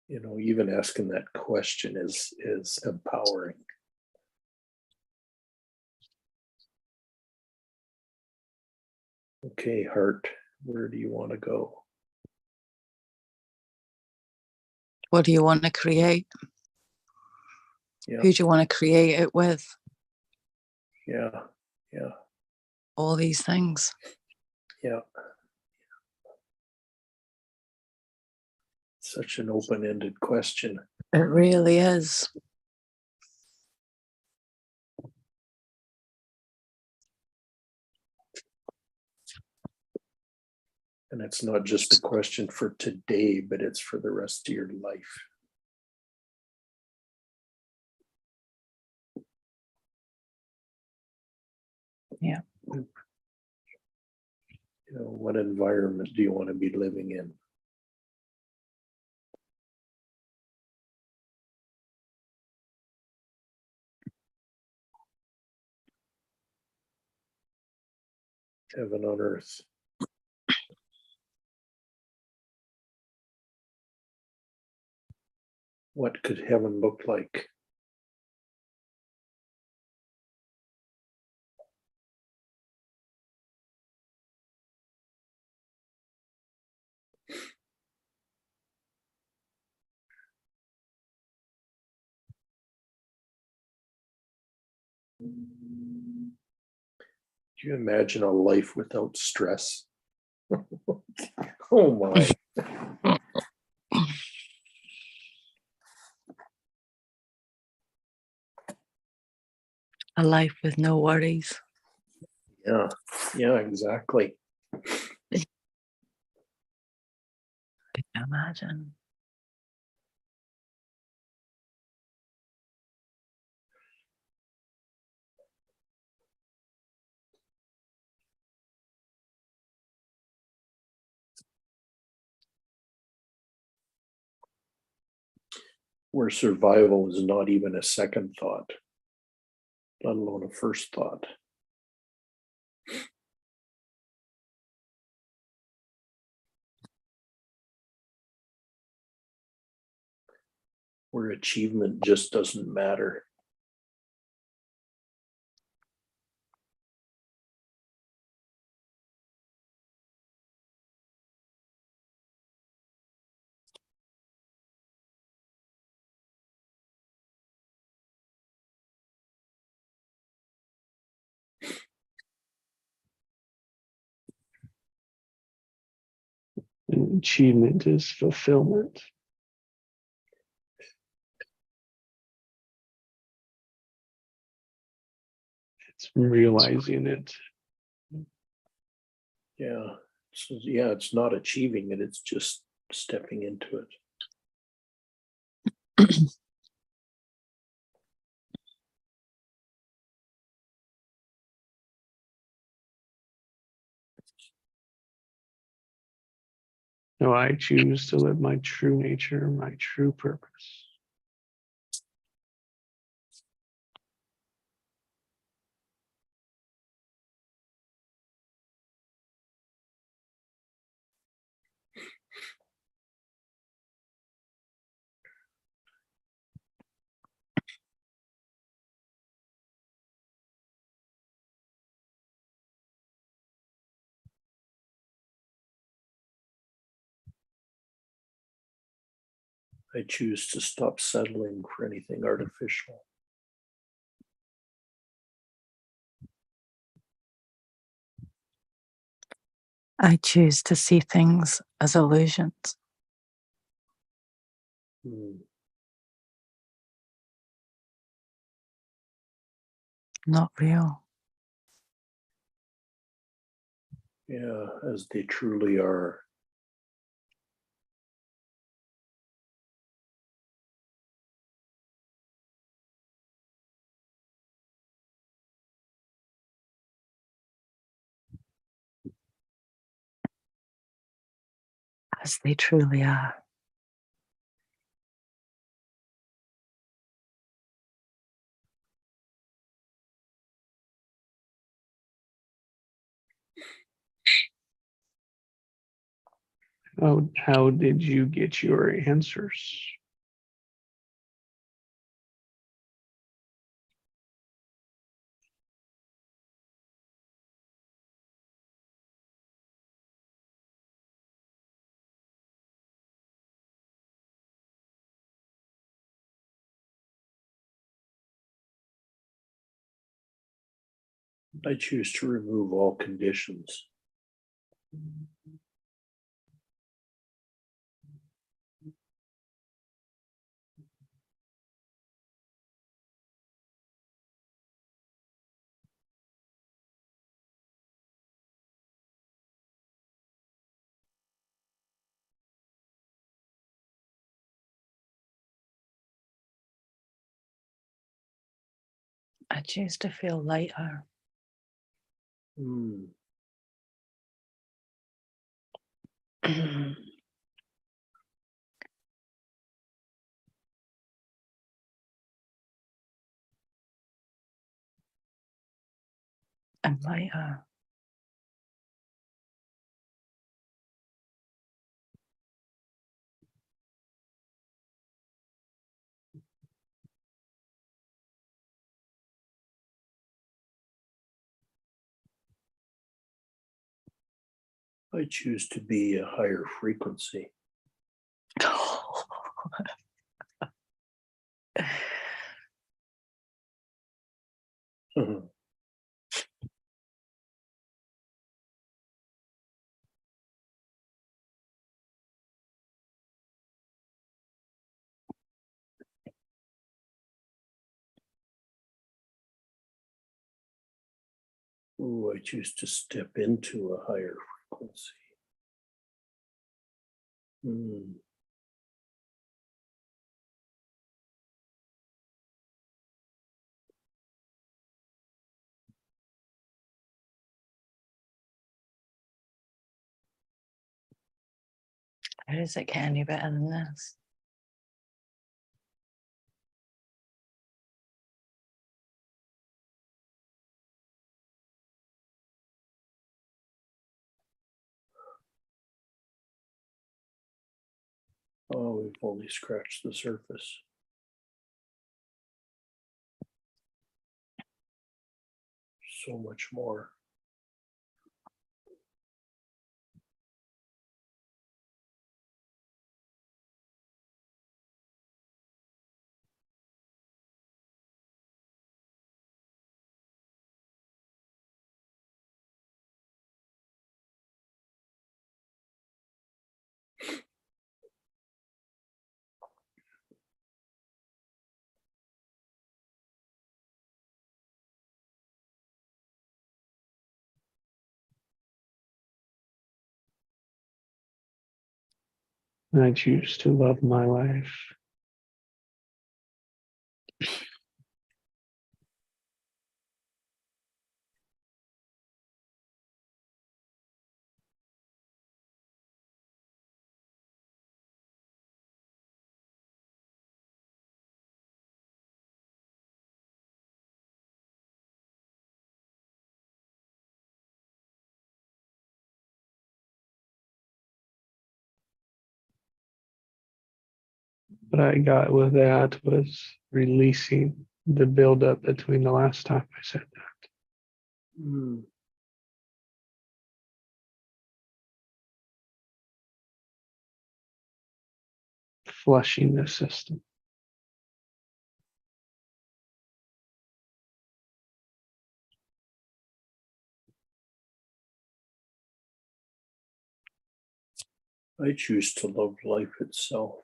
Even asking that question is empowering. Okay, heart, where do you want to go? What do you want to create? Yeah. Who do you want to create it with? Yeah. All these things. Yeah. Such an open-ended question. It really is. And it's not just a question for today, but it's for the rest of your life. Yeah. What environment do you want to be living in? Heaven on earth. What could heaven look like? Do you imagine a life without stress? Oh my. A life with no worries. Yeah, exactly. Can you imagine? Where survival is not even a second thought, let alone a first thought. Where achievement just doesn't matter. And achievement is fulfillment. It's realizing it. Yeah. So, it's not achieving it, it's just stepping into it. So I choose to live my true nature, my true purpose. I choose to stop settling for anything artificial. I choose to see things as illusions. Not real. Yeah, as they truly are. As they truly are. How did you get your answers? I choose to remove all conditions. I choose to feel lighter. Hmm. And lighter. I choose to be a higher frequency. Ooh, I choose to step into a higher frequency. Hmm. How does it get any better than this? Oh, we've only scratched the surface. So much more. I choose to love my life. What I got with that was releasing the buildup between the last time I said that. Hmm. Flushing the system. I choose to love life itself.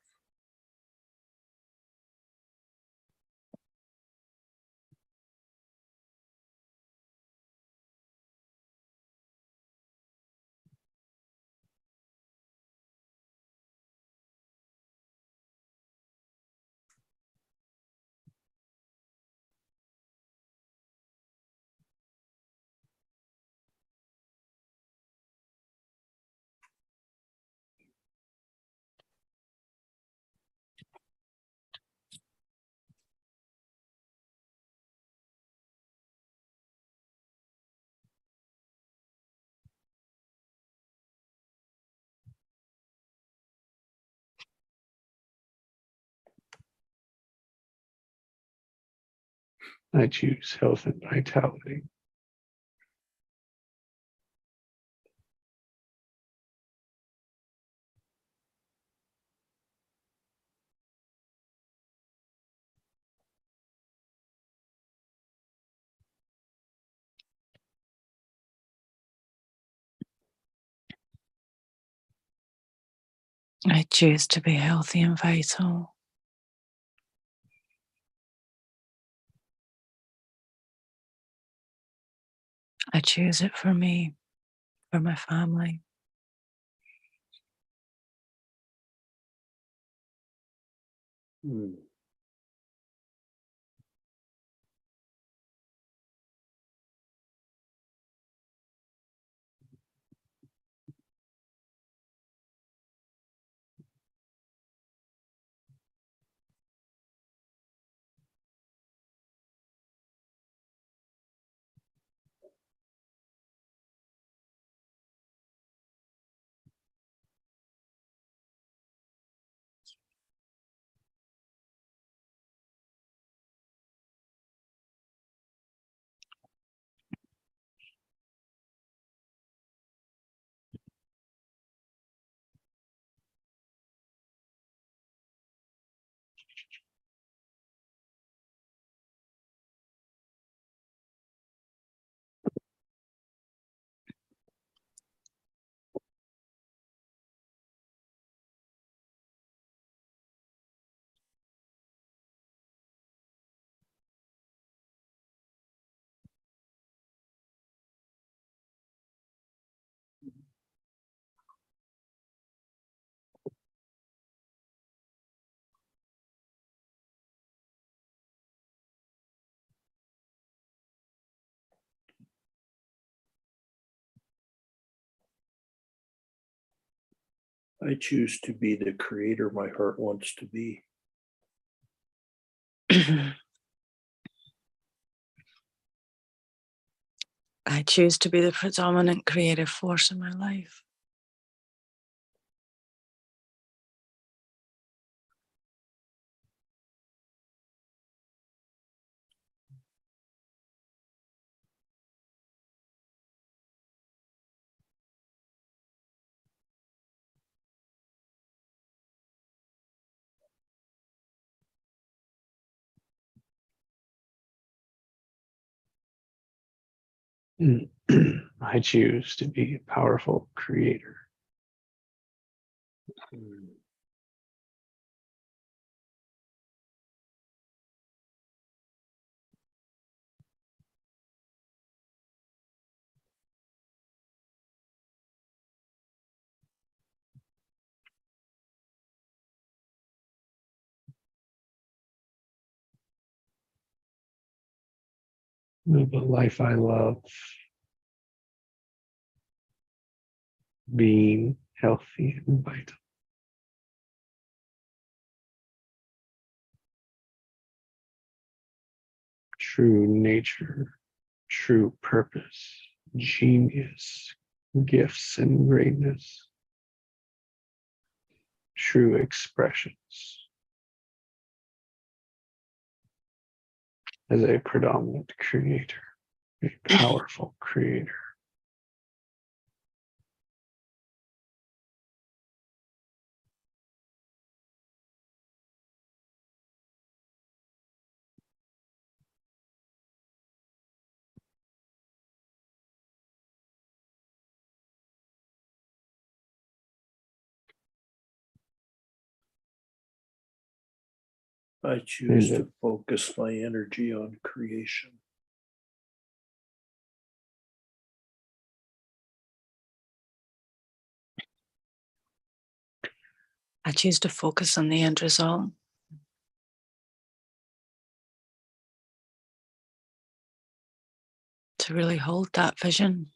I choose health and vitality. I choose to be healthy and vital. I choose it for me, for my family. Hmm. I choose to be the creator my heart wants to be. I choose to be the predominant creative force in my life. I choose to be a powerful creator. Hmm. Live a life I love, being healthy and vital. True nature, true purpose, genius, gifts and greatness, true expressions. As a predominant creator, a powerful creator. I choose And to focus my energy on creation. I choose to focus on the end result. To really hold that vision.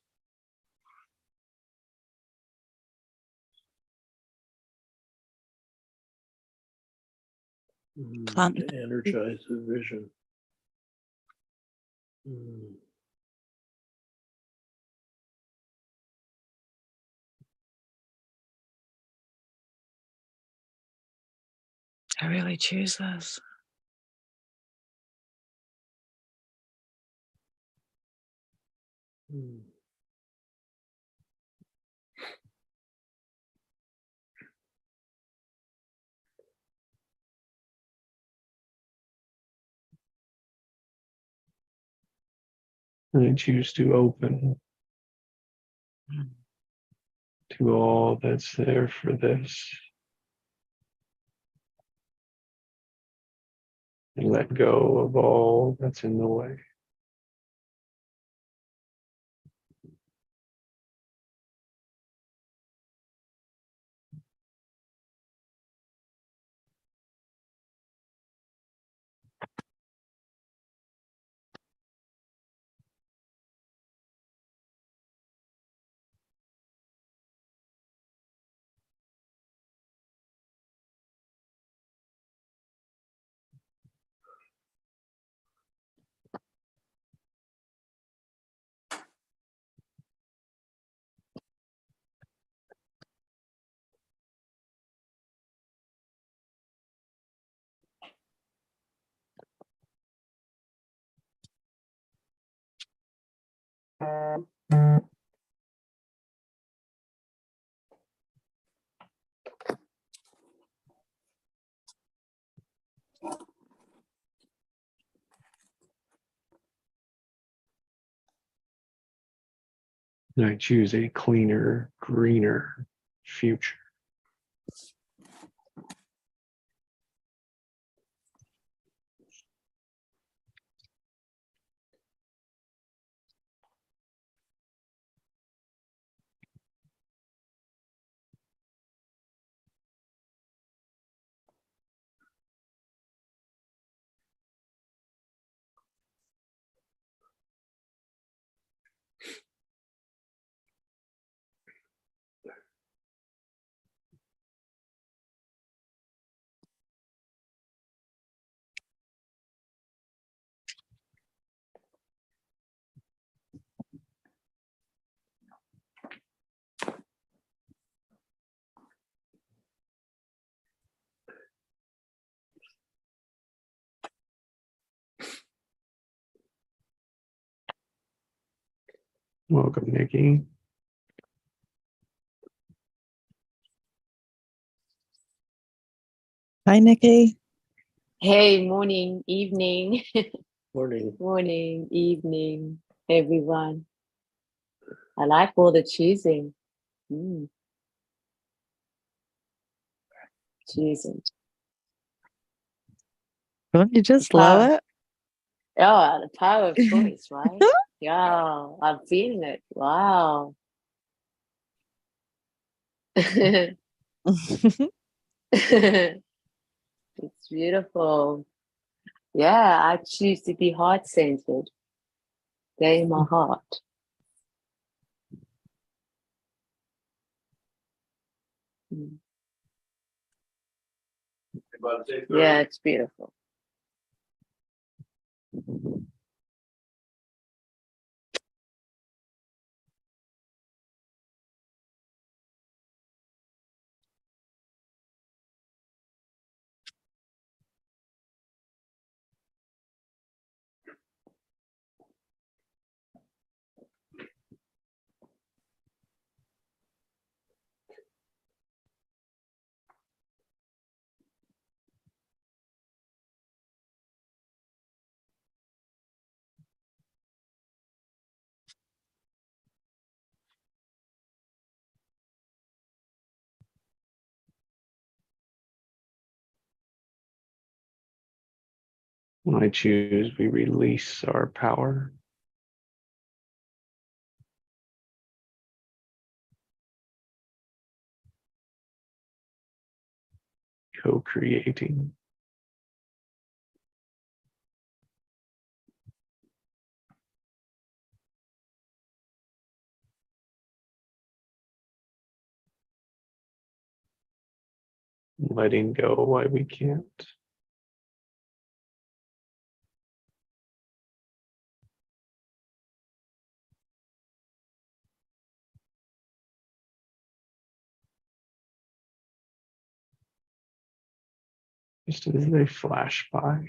Plant. To energize the vision. Hmm. I really choose this. And I choose to open to all that's there for this. And let go of all that's in the way. And I choose a cleaner, greener future. Welcome, Nikki. Hi, Nikki. Hey, morning, evening, Morning. morning, evening, everyone. I like all the choosing. Choosing. Don't you just Wow. love it? Oh, the power of choice, right? Yeah, I'm feeling it. Wow. It's beautiful. Yeah, I choose to be heart-centered. Stay in my heart. Mm. Yeah, it's beautiful. When I choose, we release our power. Co-creating. Letting go why we can't. Just as they flash by.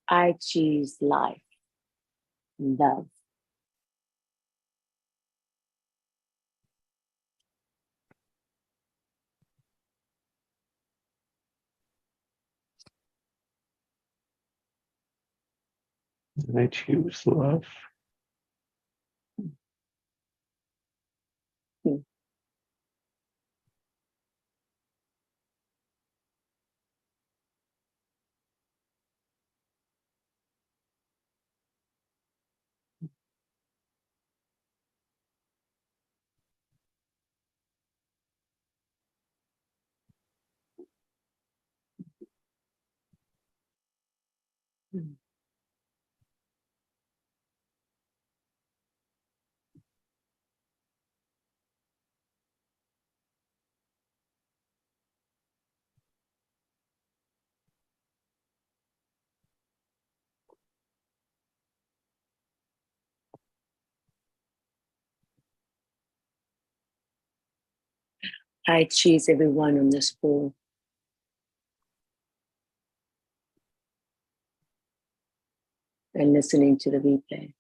I choose life, love. I choose love. Mm. I choose everyone on this call. And listening to the replay.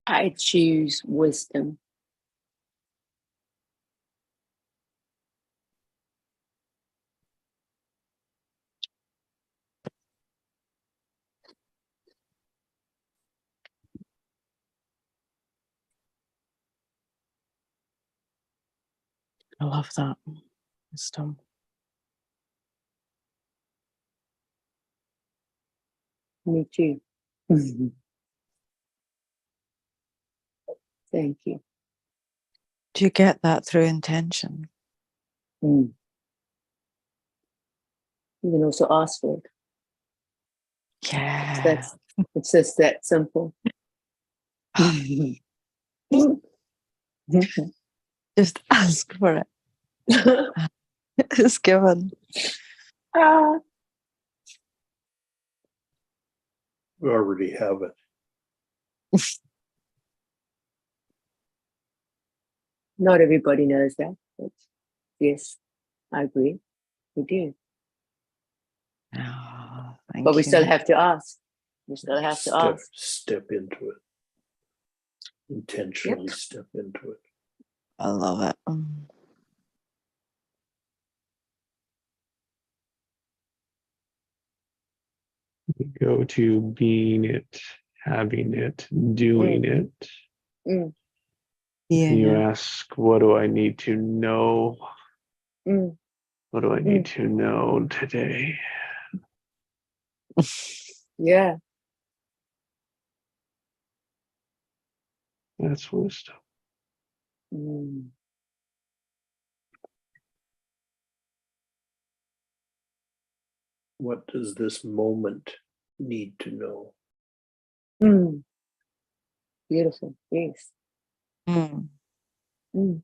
I choose wisdom. I love that. Wisdom. Me too. Thank you. Do you get that through intention? Mm. You can also ask for it. Yeah. It's just that simple. Just ask for it. It's given. Ah, We already have it. not everybody knows that, but yes, I agree. We do. Oh, thank But we you. still have to ask. We still have to ask. Step into it. Intentionally step into it. I love it. Go to being it, having it, doing it. Mm, Yeah. You ask, what do I need to know? mm, What do I need to know today? yeah. That's wisdom. Mm. What does this moment need to know? Mm. Beautiful. Yes. Mm. Mm.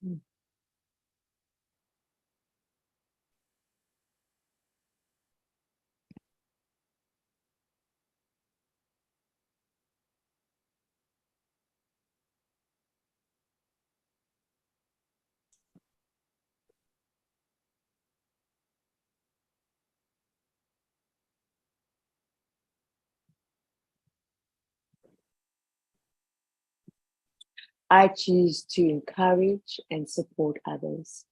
Mm. I choose to encourage and support others.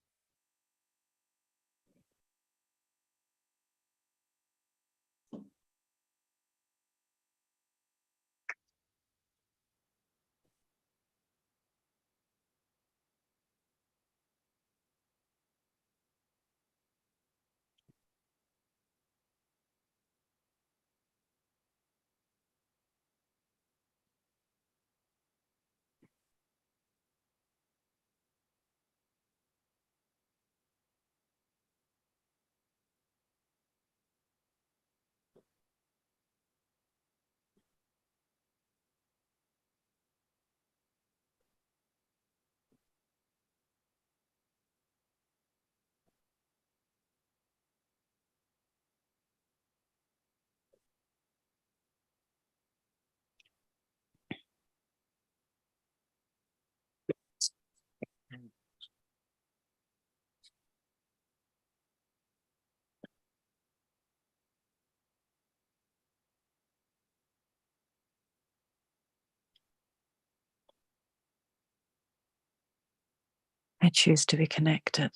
I choose to be connected,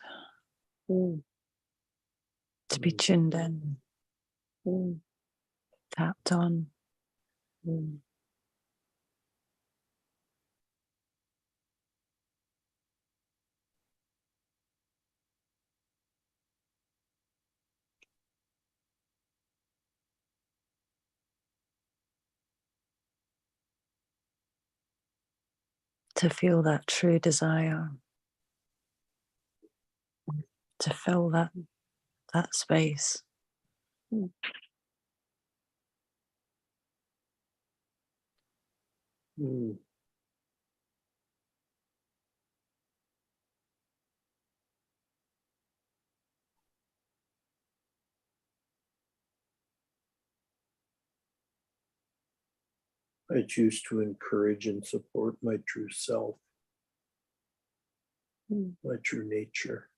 Mm. to be tuned in, Mm. tapped on. Mm. To feel that true desire, to fill that space. Mm. I choose to encourage and support my true self, Mm. my true nature.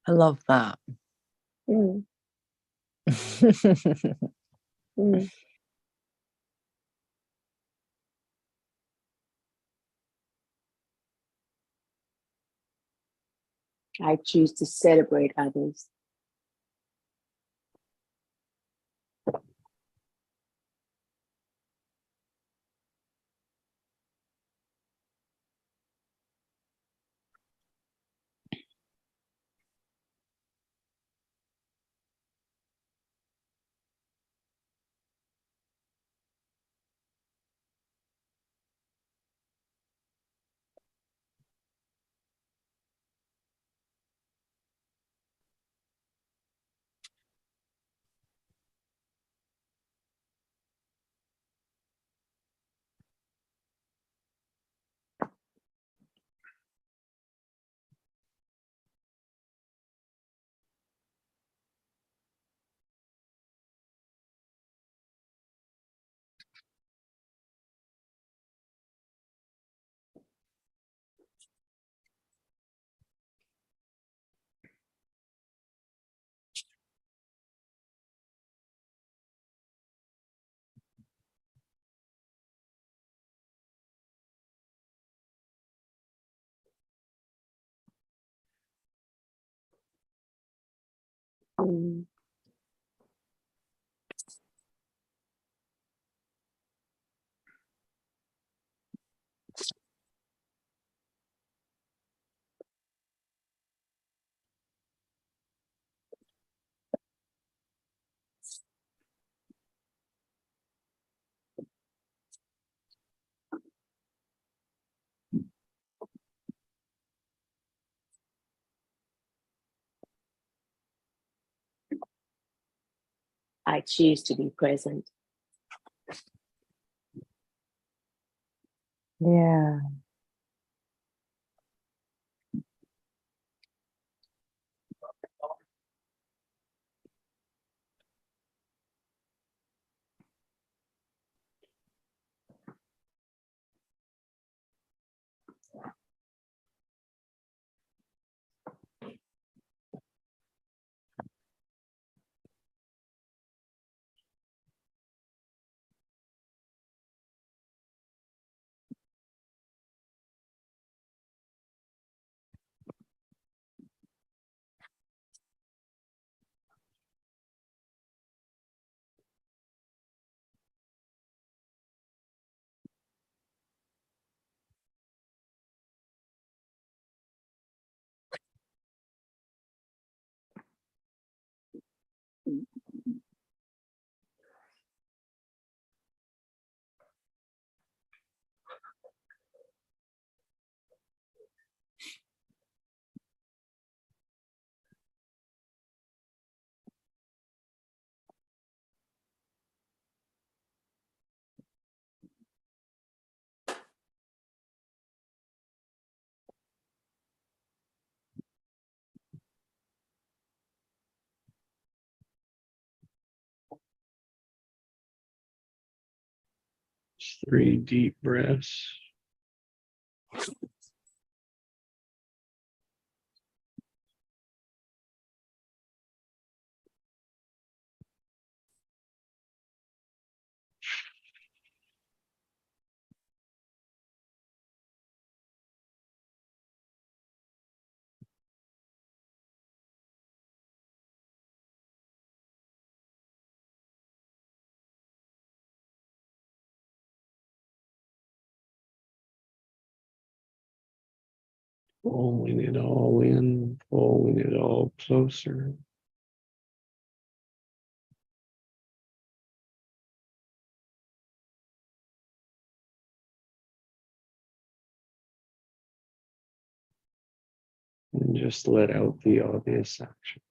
I love that. Mm. Mm. I choose to celebrate others. Mm. I choose to be present. Yeah. Just 3 deep breaths. Pulling it all in, pulling it all closer. And just let out the obvious action.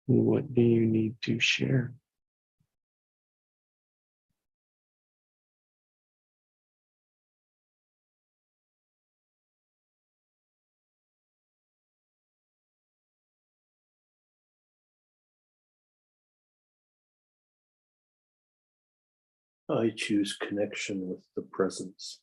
And what do you need to share? I choose connection with the presence.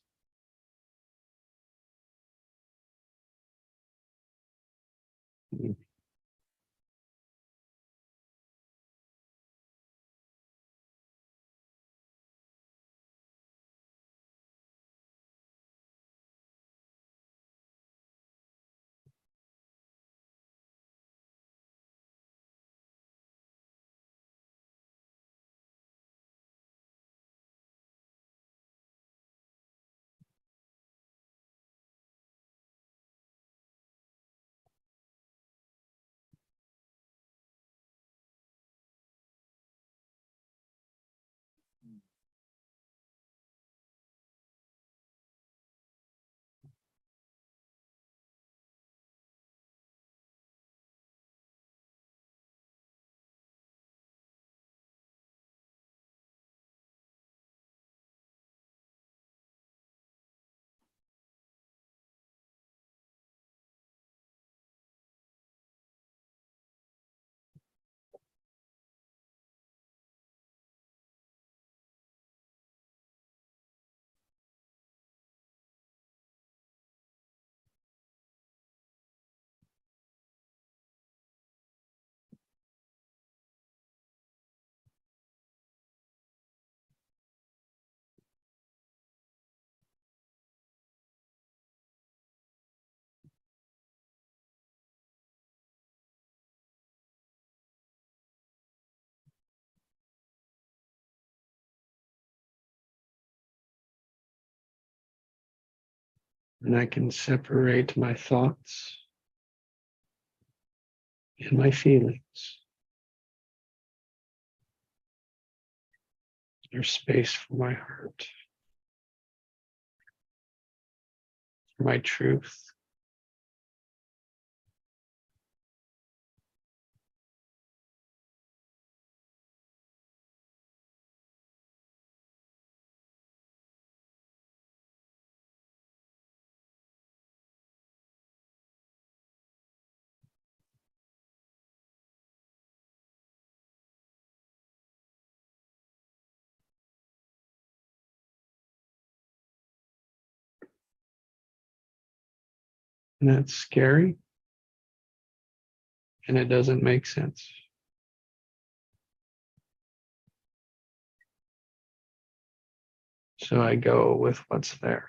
And I can separate my thoughts and my feelings. There's space for my heart, for my truth. And that's scary. And it doesn't make sense. So I go with what's there.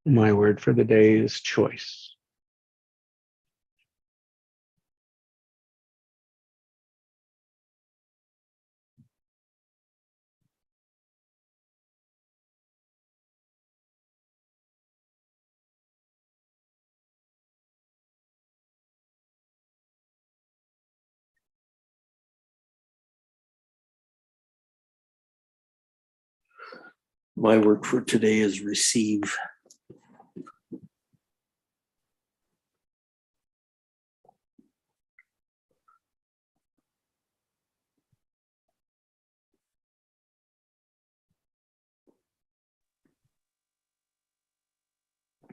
My word for the day is choice. My word for today is receive.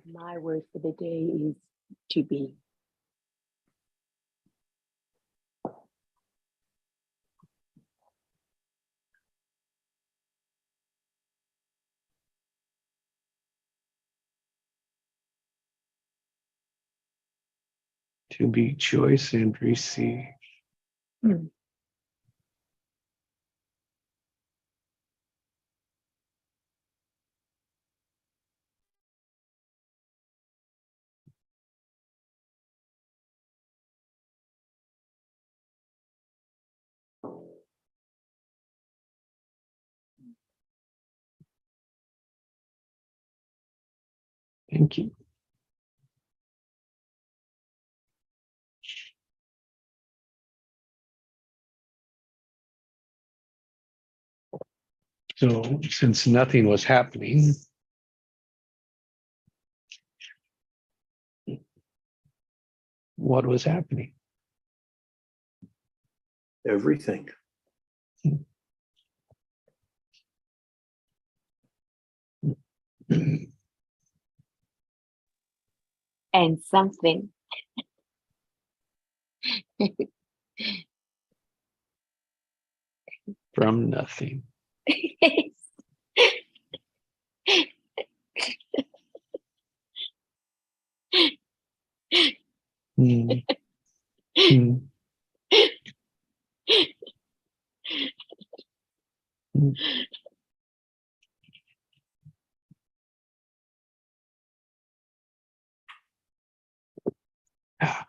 My word for the day is to be. To be choice and receive. Thank you. So since nothing was happening, what was happening? Everything. And something. From nothing. Mm. Mm. Mm. Ah.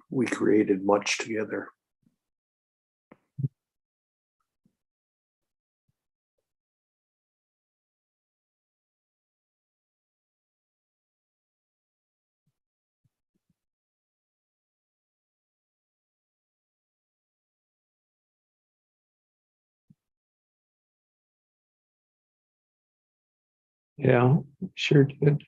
We created much together. Yeah, sure did.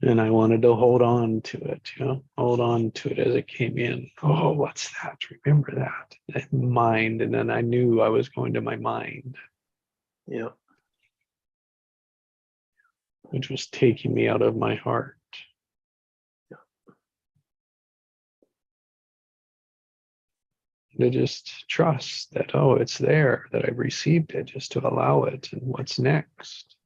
And I wanted to hold on to it, hold on to it as it came in. Oh, what's that? Remember that mind. And then I knew I was going to my mind, Yeah. which was taking me out of my heart. To just trust that, oh, it's there, that I've received it, just to allow it. And what's next?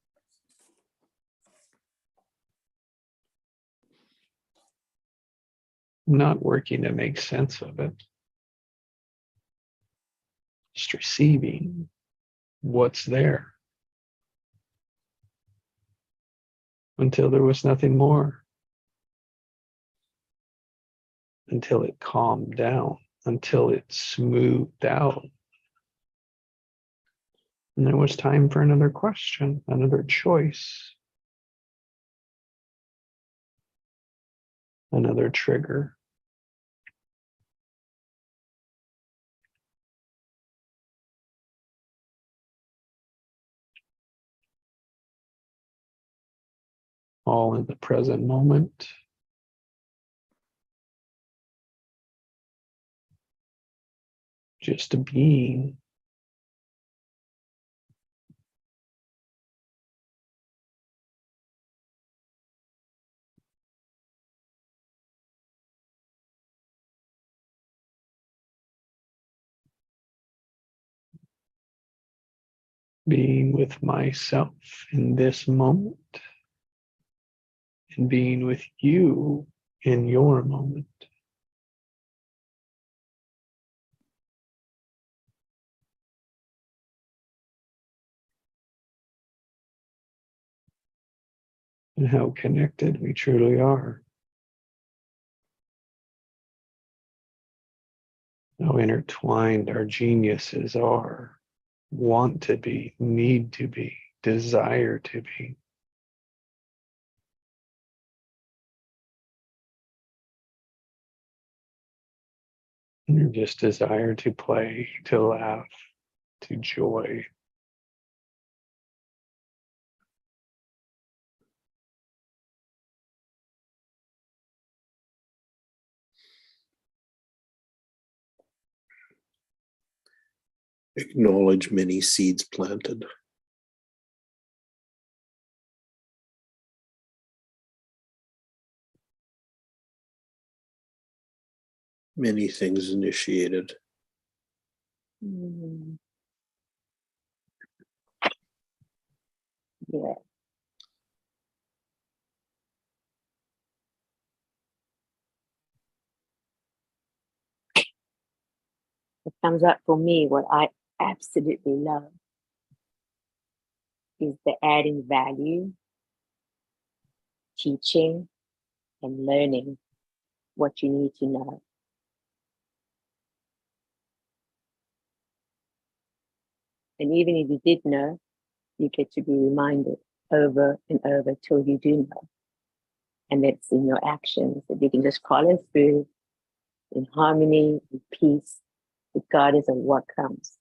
Not working to make sense of it. Just receiving what's there until there was nothing more. Until it calmed down, until it smoothed out. And there was time for another question, another choice, another trigger. All in the present moment. Just being being with myself in this moment, and being with you in your moment. And how connected we truly are. How intertwined our geniuses are, want to be, need to be, desire to be. And your just desire to play, to laugh, to joy. Acknowledge many seeds planted. Many things initiated. Mm. Yeah. It comes up for me what I absolutely love is the adding value, teaching, and learning what you need to know. And even if you did know, you get to be reminded over and over till you do know. And that's in your actions that you can just follow through in harmony, in peace, regardless of what comes.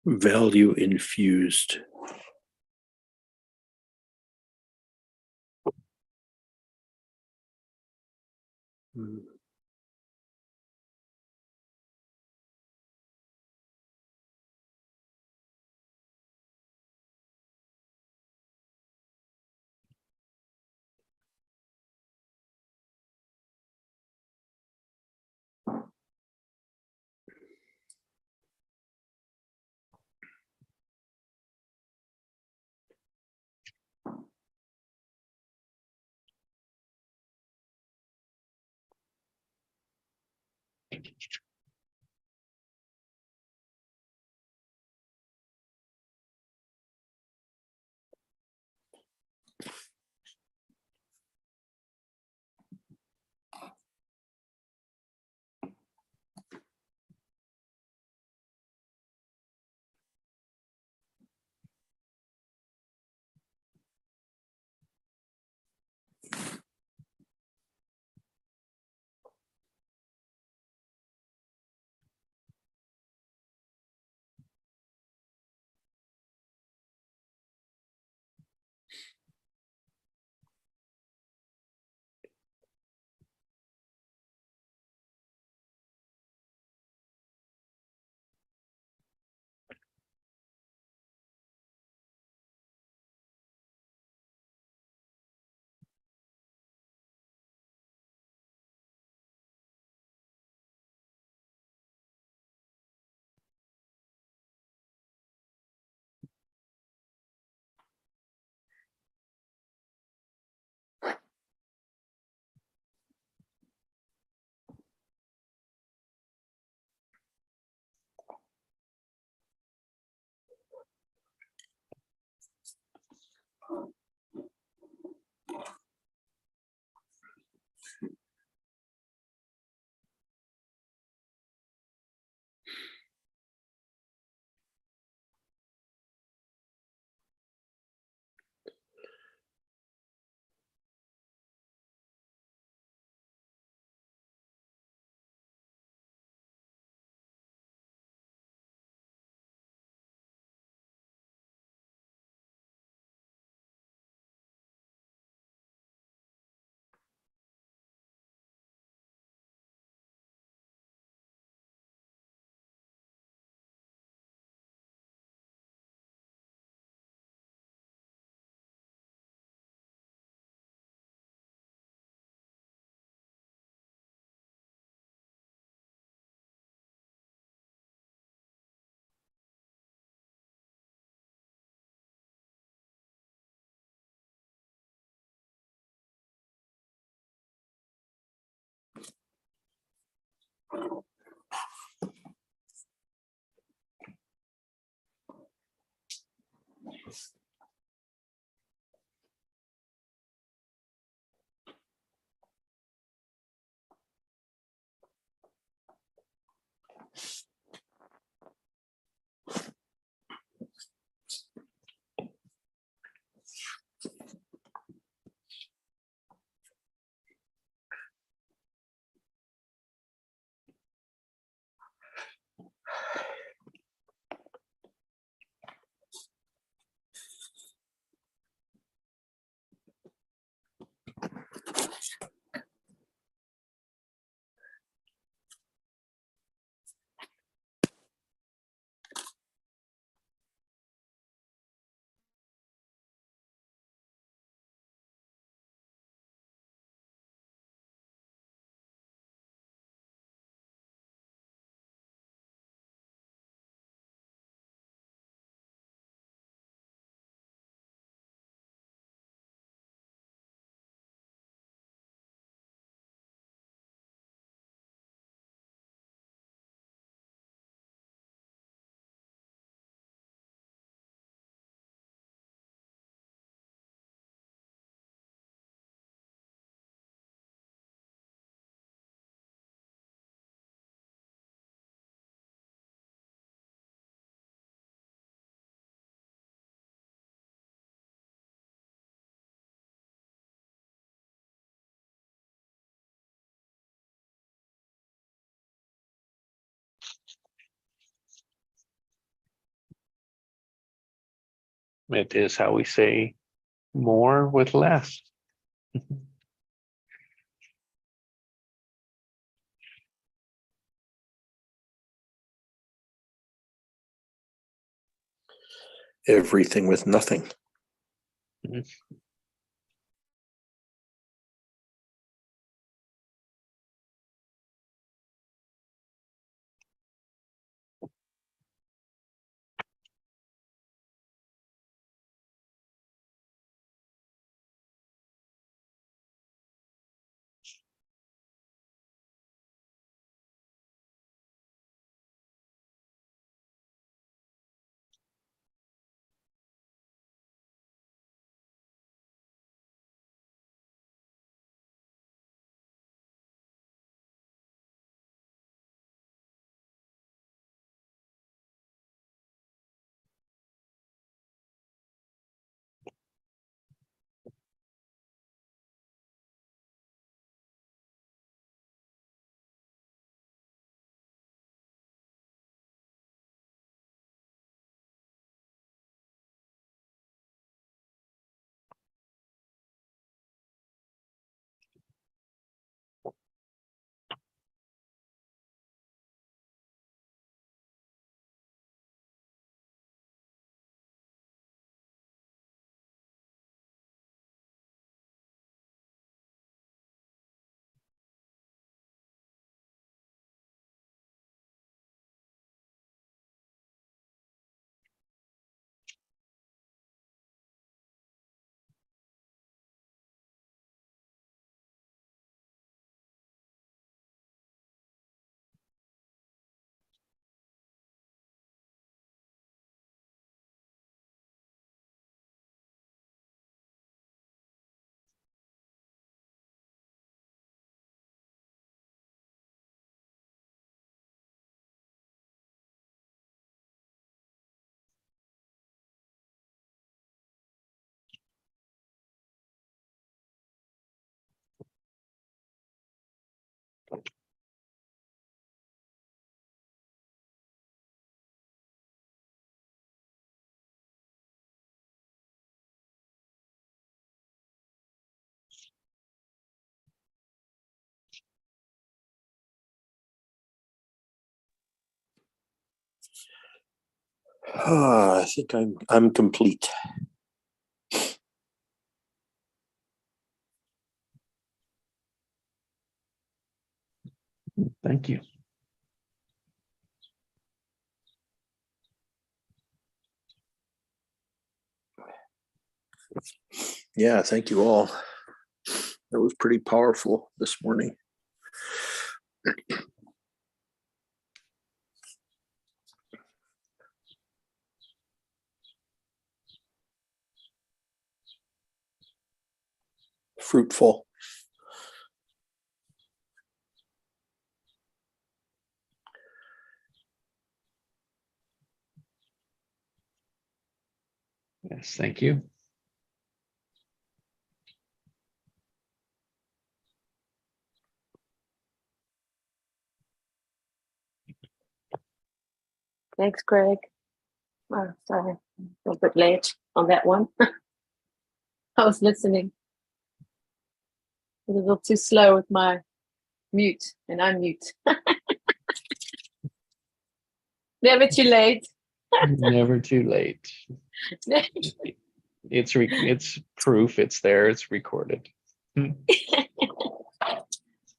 Value infused. Mm. It is how we say more with less. Everything with nothing. I think I'm complete. Thank you. Yeah, thank you all. That was pretty powerful this morning. fruitful. Yes, thank you. Thanks, Craig. Oh, sorry, a bit late on that one. I was listening. A little too slow with my mute and unmute. Never too late. Never too late. It's proof. It's there. It's recorded.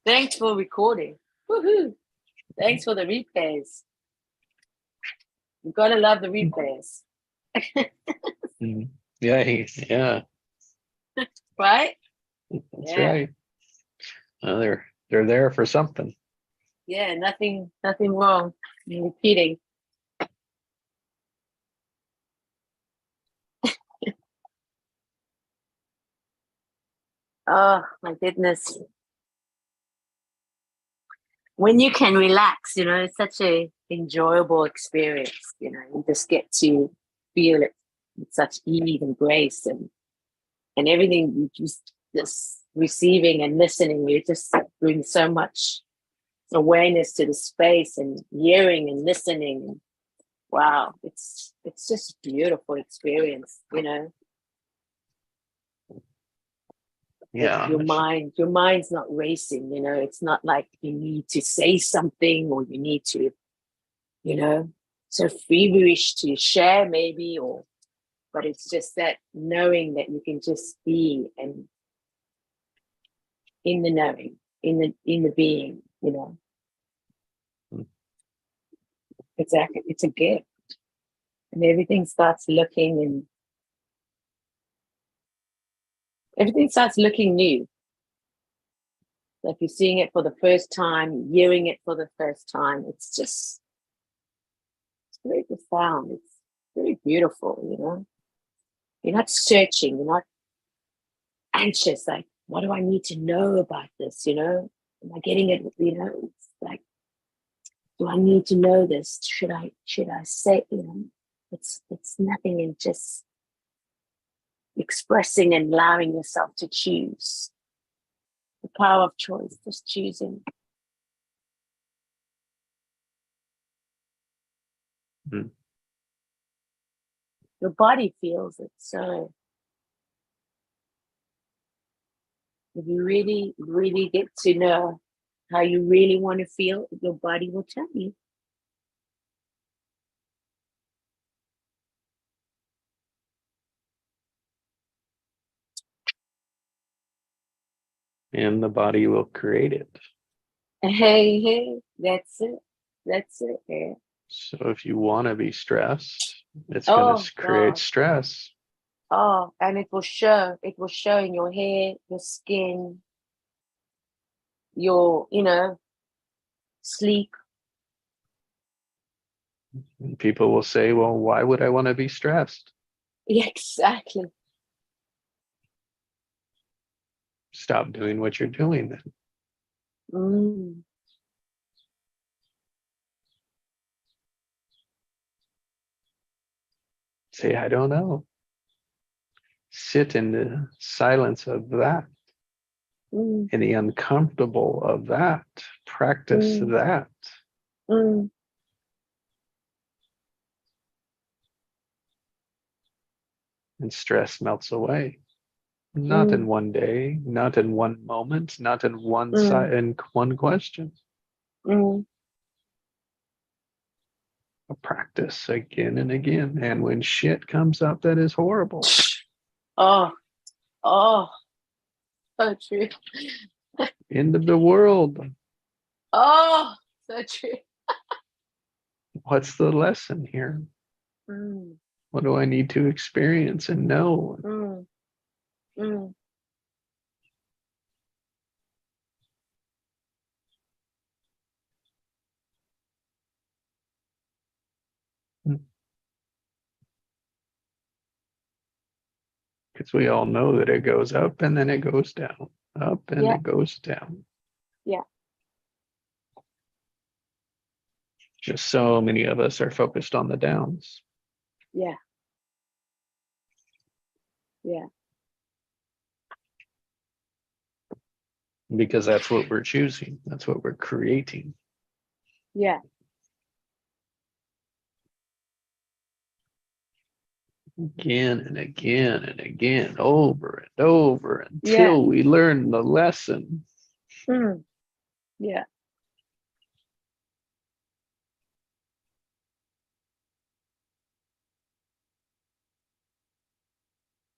Thanks for recording. Woohoo! Thanks for the replays. You gotta love the replays, Mm. Yeah. right? That's Yeah. right. Well, they're there for something. Yeah, nothing wrong in repeating. Oh my goodness. When you can relax, it's such a enjoyable experience. You just get to feel it with such ease and grace and everything. You just receiving and listening. You just bring so much awareness to the space and hearing and listening. Wow, it's just a beautiful experience. Yeah. Your mind's not racing. It's not like you need to say something or you need to, so feverish to share maybe, but it's just that knowing that you can just be and in the knowing, in the being. Mm. Exactly, it's a gift, and everything starts looking new. Like you're seeing it for the first time, hearing it for the first time. It's very profound. It's very beautiful. You're not searching, you're not anxious, like, what do I need to know about this? Am I getting it? It's like, do I need to know this? Should I say, it's nothing, and just expressing and allowing yourself to choose. The power of choice, just choosing. Mm. Your body feels it. So if you really, really get to know how you really want to feel, your body will tell you. And the body will create it. Hey, that's it. That's it. Yeah. So if you want to be stressed, it's going Oh to create God. stress. Oh, and it will show. It will show in your hair, your skin, your, sleep. And people will say, well, why would I want to be stressed? Yeah, exactly. Stop doing what you're doing then. Mm. Say, I don't know. Sit in the silence of that, Mm. in the uncomfortable of that. Practice Mm. that. Mm. And stress melts away. Not in Mm. one day, not in one moment, not in one Mm. in one question. Mm. A practice again and again. And when shit comes up that is horrible, Oh, oh, so true. end of the world. Oh, so true. What's the lesson here? Mm. What do I need to experience and know? Mm. Mm. because we all know that it goes up and then it goes down, up and Yeah. it goes down. Yeah. Just so many of us are focused on the downs. Yeah. Yeah. Because that's what we're choosing. That's what we're creating. Yeah. Again and again and again, over and over until Yeah. we learn the lesson. Mm. Yeah.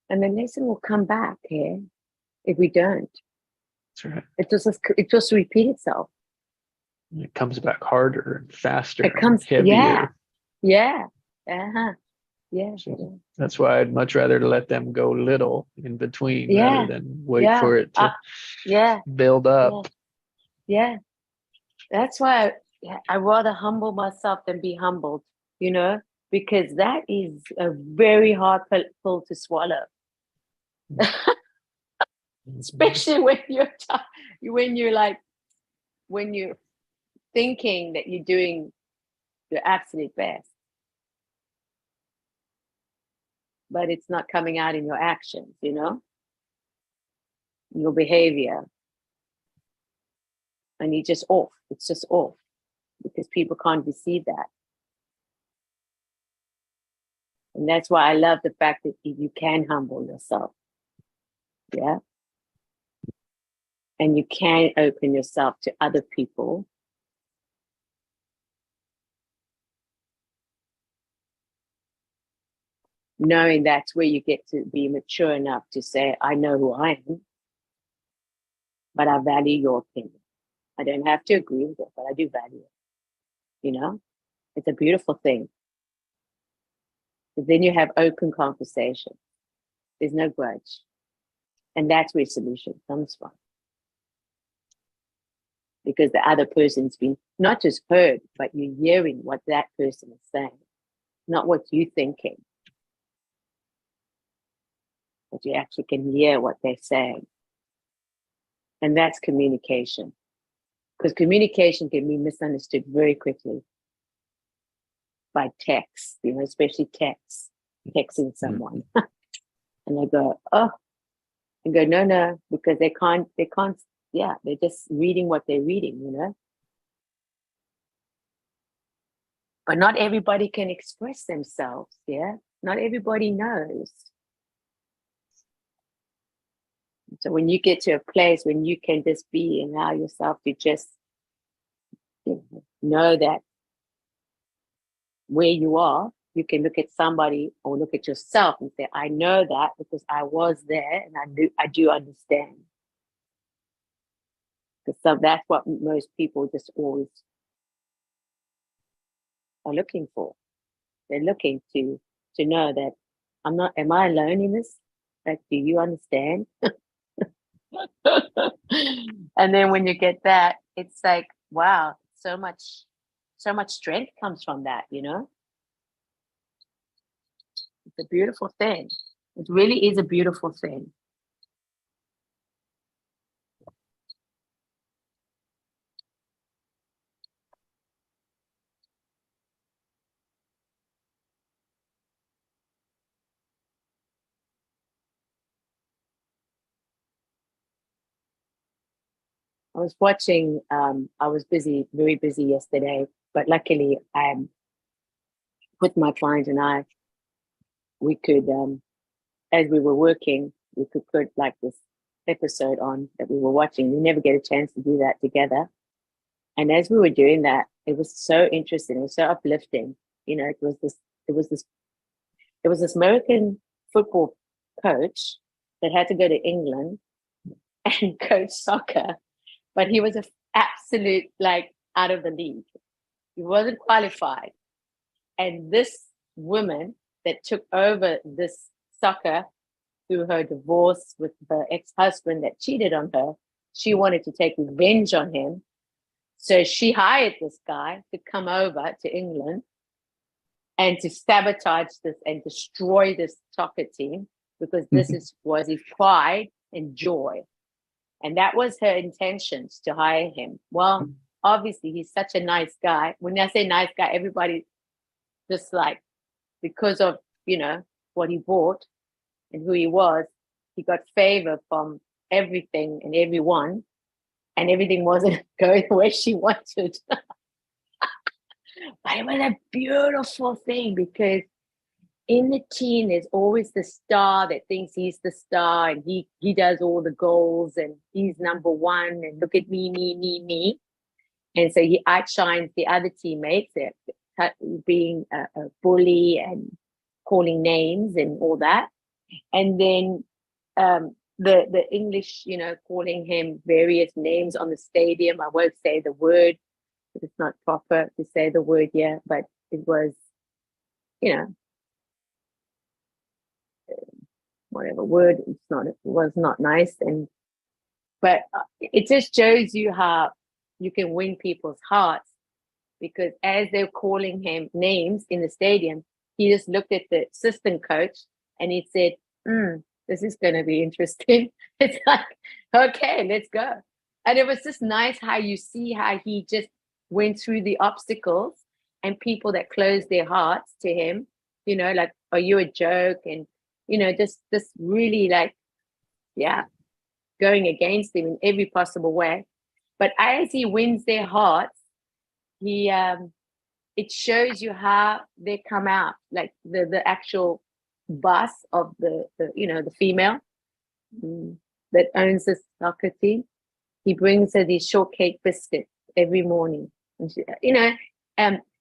And the lesson will come back here if we don't. That's right. It just repeat itself. It comes back harder and faster It comes, and heavier. yeah. Uh-huh. Yeah. So Yeah. that's why I'd much rather let them go little in between Yeah. rather than wait Yeah. for it to Yeah. build up. Yeah. That's why I rather humble myself than be humbled, because that is a very hard pill to swallow. Especially when when you're thinking that you're doing your absolute best, but it's not coming out in your actions, your behavior, and you're just off. It's just off because people can't receive that. And that's why I love the fact that you can humble yourself. Yeah. And you can open yourself to other people. Knowing that's where you get to be mature enough to say, I know who I am, but I value your opinion. I don't have to agree with it, but I do value it. It's a beautiful thing. But then you have open conversation. There's no grudge. And that's where solution comes from. Because the other person's been not just heard, but you're hearing what that person is saying, not what you're thinking. But you actually can hear what they're saying. And that's communication. Because communication can be misunderstood very quickly by text, especially texting someone. And they go, oh, and go, no, because they can't, they're just reading what they're reading, But not everybody can express themselves, yeah? Not everybody knows. So when you get to a place when you can just be and allow yourself to just know that where you are, you can look at somebody or look at yourself and say, I know that because I was there and I do understand. Because that's what most people just always are looking for. They're looking to know that am I alone in this? Like, do you understand? And then when you get that, it's like, wow, so much strength comes from that, It's a beautiful thing. It really is a beautiful thing. I was watching, I was busy, very busy yesterday, but luckily with my client and we could, as we were working, we could put like this episode on that we were watching. We never get a chance to do that together. And as we were doing that, it was so interesting. It was so uplifting. It was this American football coach that had to go to England and coach soccer, but he was an absolute out of the league. He wasn't qualified. And this woman that took over this soccer through her divorce with her ex-husband that cheated on her, she wanted to take revenge on him. So she hired this guy to come over to England and to sabotage this and destroy this soccer team, because was his pride and joy. And that was her intentions to hire him. Well, obviously, he's such a nice guy. When I say nice guy, everybody just like, because of, what he bought and who he was, he got favor from everything and everyone, and everything wasn't going the way she wanted. But it was a beautiful thing, because in the team, there's always the star that thinks he's the star, and he does all the goals, and he's number one, and look at me. And so he outshines the other teammates, being a bully and calling names and all that. And then the English, calling him various names on the stadium. I won't say the word, because it's not proper to say the word here, but it was, whatever word, it was not nice. But it just shows you how you can win people's hearts, because as they're calling him names in the stadium, he just looked at the assistant coach and he said, this is going to be interesting. It's like, okay, let's go. And it was just nice how you see how he just went through the obstacles, and people that closed their hearts to him, like, are you a joke? And, just really like, going against him in every possible way. But as he wins their hearts, it shows you how they come out, like the actual boss of the female that owns the soccer team. He brings her these shortcake biscuits every morning, and she,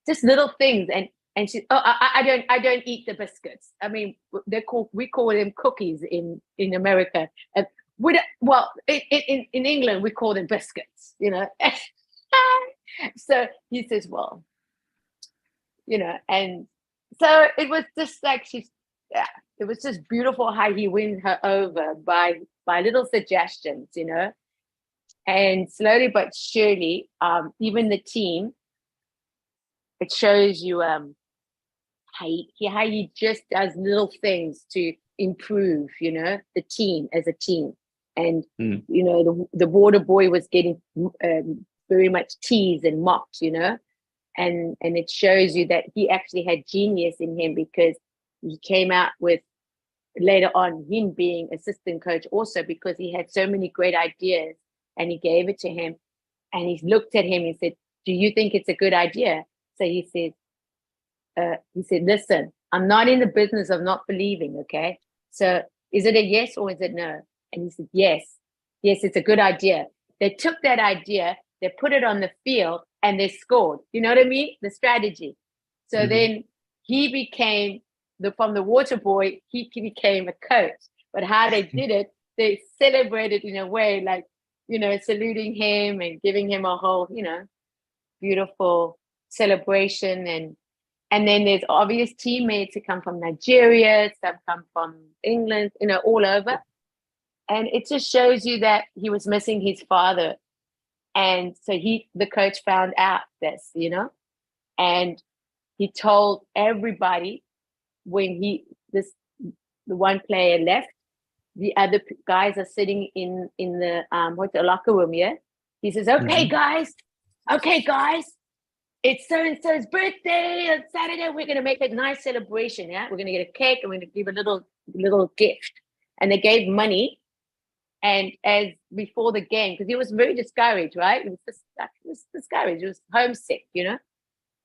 just little things. And she, I don't eat the biscuits. I mean, we call them cookies in America. In England we call them biscuits. So he says, well, and so it was just like it was just beautiful how he wins her over by little suggestions, and slowly but surely, even the team, it shows you how he just does little things to improve, the team as a team. And the water boy was getting very much teased and mocked, and it shows you that he actually had genius in him, because he came out with later on him being assistant coach also, because he had so many great ideas, and he gave it to him, and he looked at him and said, do you think it's a good idea? So he said, listen, I'm not in the business of not believing, okay? So is it a yes or is it no? And he said, yes, it's a good idea. They took that idea, they put it on the field, and they scored. You know what I mean? The strategy. So then he became from the water boy, he became a coach. But how they did it, they celebrated in a way like, saluting him and giving him a whole, beautiful celebration. And then there's obvious teammates who come from Nigeria, some come from England, all over. And it just shows you that he was missing his father. And so the coach found out this, and he told everybody when the one player left, the other guys are sitting in the locker room, yeah? He says, okay, guys, it's so-and-so's birthday on Saturday. We're going to make a nice celebration, yeah? We're going to get a cake, and we're going to give a little gift. And they gave money. And as before the game, because he was very discouraged, right? He was discouraged. He was homesick,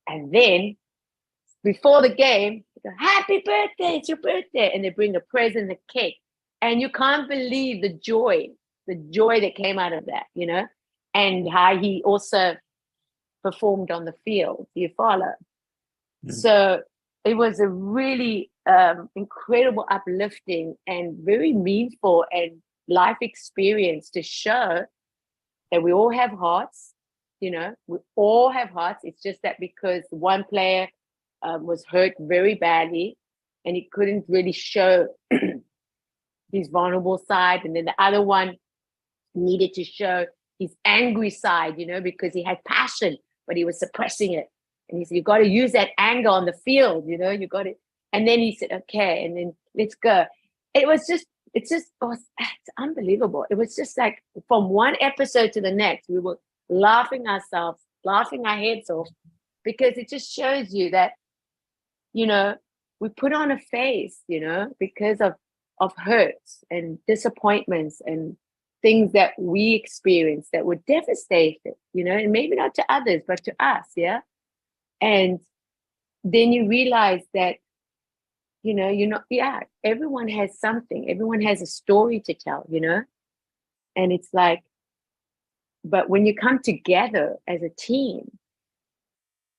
And then before the game, they go, happy birthday, it's your birthday. And they bring a present, a cake. And you can't believe the joy that came out of that, and how he also performed on the field. Do you follow? So it was a really incredible, uplifting, and very meaningful and life experience to show that we all have hearts, we all have hearts. It's just that because one player was hurt very badly and he couldn't really show his vulnerable side, and then the other one needed to show his angry side, because he had passion, but he was suppressing it. And he said, you got to use that anger on the field, you got it. And then he said, okay, and then let's go. it's unbelievable. It was just like from one episode to the next, we were laughing ourselves, laughing our heads off, because it just shows you that, we put on a face, because of hurts and disappointments and things that we experienced that were devastating, and maybe not to others, but to us, yeah. And then you realize that, everyone has something, everyone has a story to tell, and it's like, but when you come together as a team,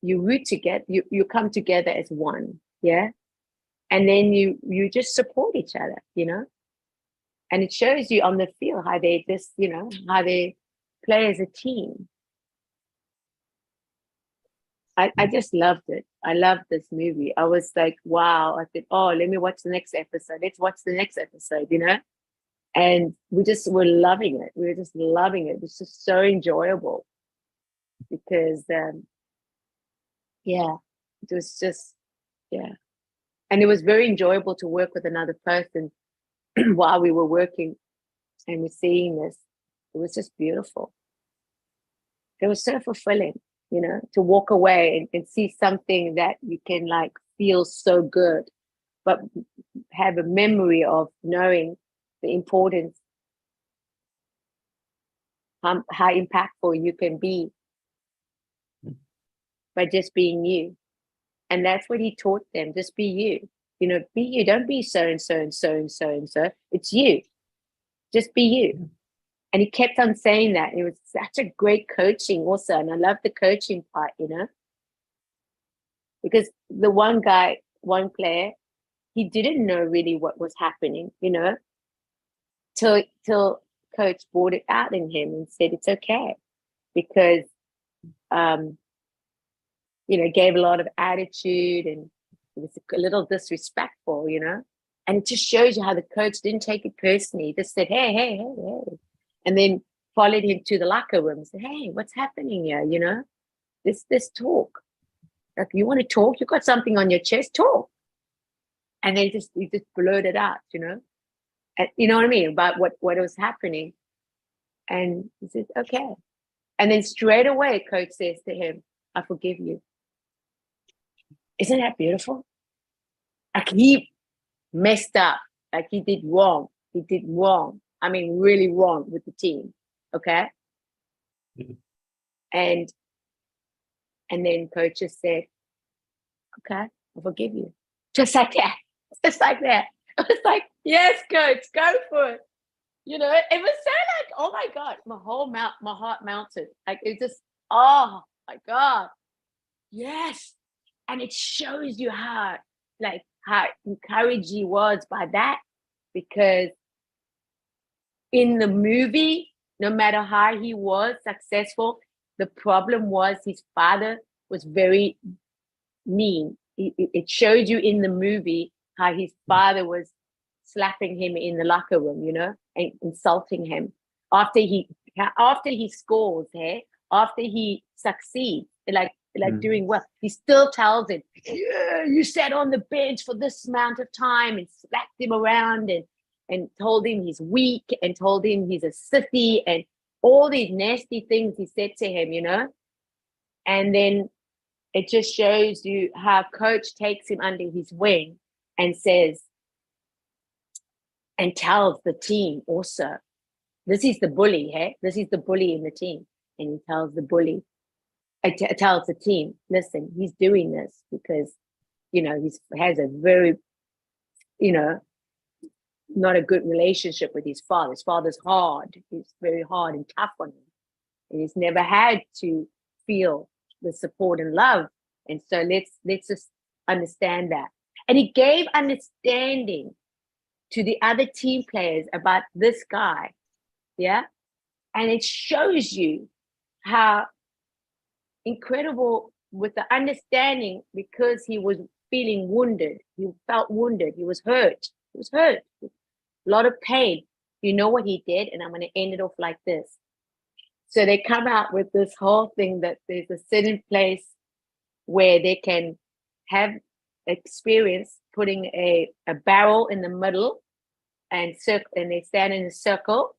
you root together, you come together as one, yeah. And then you just support each other, and it shows you on the field how they how they play as a team. I just loved it. I loved this movie. I was like, wow. I said, oh, let me watch the next episode. Let's watch the next episode, And we just were loving it. We were just loving it. It was just so enjoyable because, it was just, And it was very enjoyable to work with another person while we were working and we're seeing this. It was just beautiful. It was so fulfilling, to walk away and see something that you can feel so good, but have a memory of knowing the importance, how impactful you can be by just being you. And that's what he taught them. Just be you. Be you. Don't be so and so and so and so and so. It's you. Just be you. And he kept on saying that. It was such a great coaching also. And I love the coaching part, because the one player, he didn't know really what was happening, till coach brought it out in him and said, it's okay. Because, gave a lot of attitude and it was a little disrespectful, and it just shows you how the coach didn't take it personally. He just said, hey. And then followed him to the locker room and said, hey, what's happening here? This talk. Like, you want to talk? You got something on your chest, talk. And then he just blurted out, And, you know what I mean? About what was happening. And he said, okay. And then straight away, coach says to him, I forgive you. Isn't that beautiful? Like, he messed up. Like, he did wrong. He did wrong. I mean, really wrong with the team. Okay. Yeah. And then coach just said, okay, I forgive you. Just like that. Just like that. I was like, yes, coach, go for it. It was so oh my God, my heart melted. Like, it just, oh my God. Yes. And it shows you how encouraged he was by that, because in the movie, no matter how he was successful, the problem was his father was very mean. It showed you in the movie how his father was slapping him in the locker room, and insulting him after he scores, after he succeeds, doing well, he still tells him, yeah, you sat on the bench for this amount of time, and slapped him around and told him he's weak and told him he's a sissy and all these nasty things he said to him, And then it just shows you how coach takes him under his wing and says, and tells the team also, this is the bully, this is the bully in the team. And he tells the bully, tells the team, listen, he's doing this because, he has a very, not a good relationship with his father. His father's hard. He's very hard and tough on him. And he's never had to feel the support and love. And so let's just understand that. And he gave understanding to the other team players about this guy. Yeah. And it shows you how incredible with the understanding, because he was feeling wounded. He felt wounded. He was hurt. He was hurt. A lot of pain. You know what he did? And I'm going to end it off like this. So they come out with this whole thing that there's a certain place where they can have experience putting a barrel in the middle and they stand in a circle.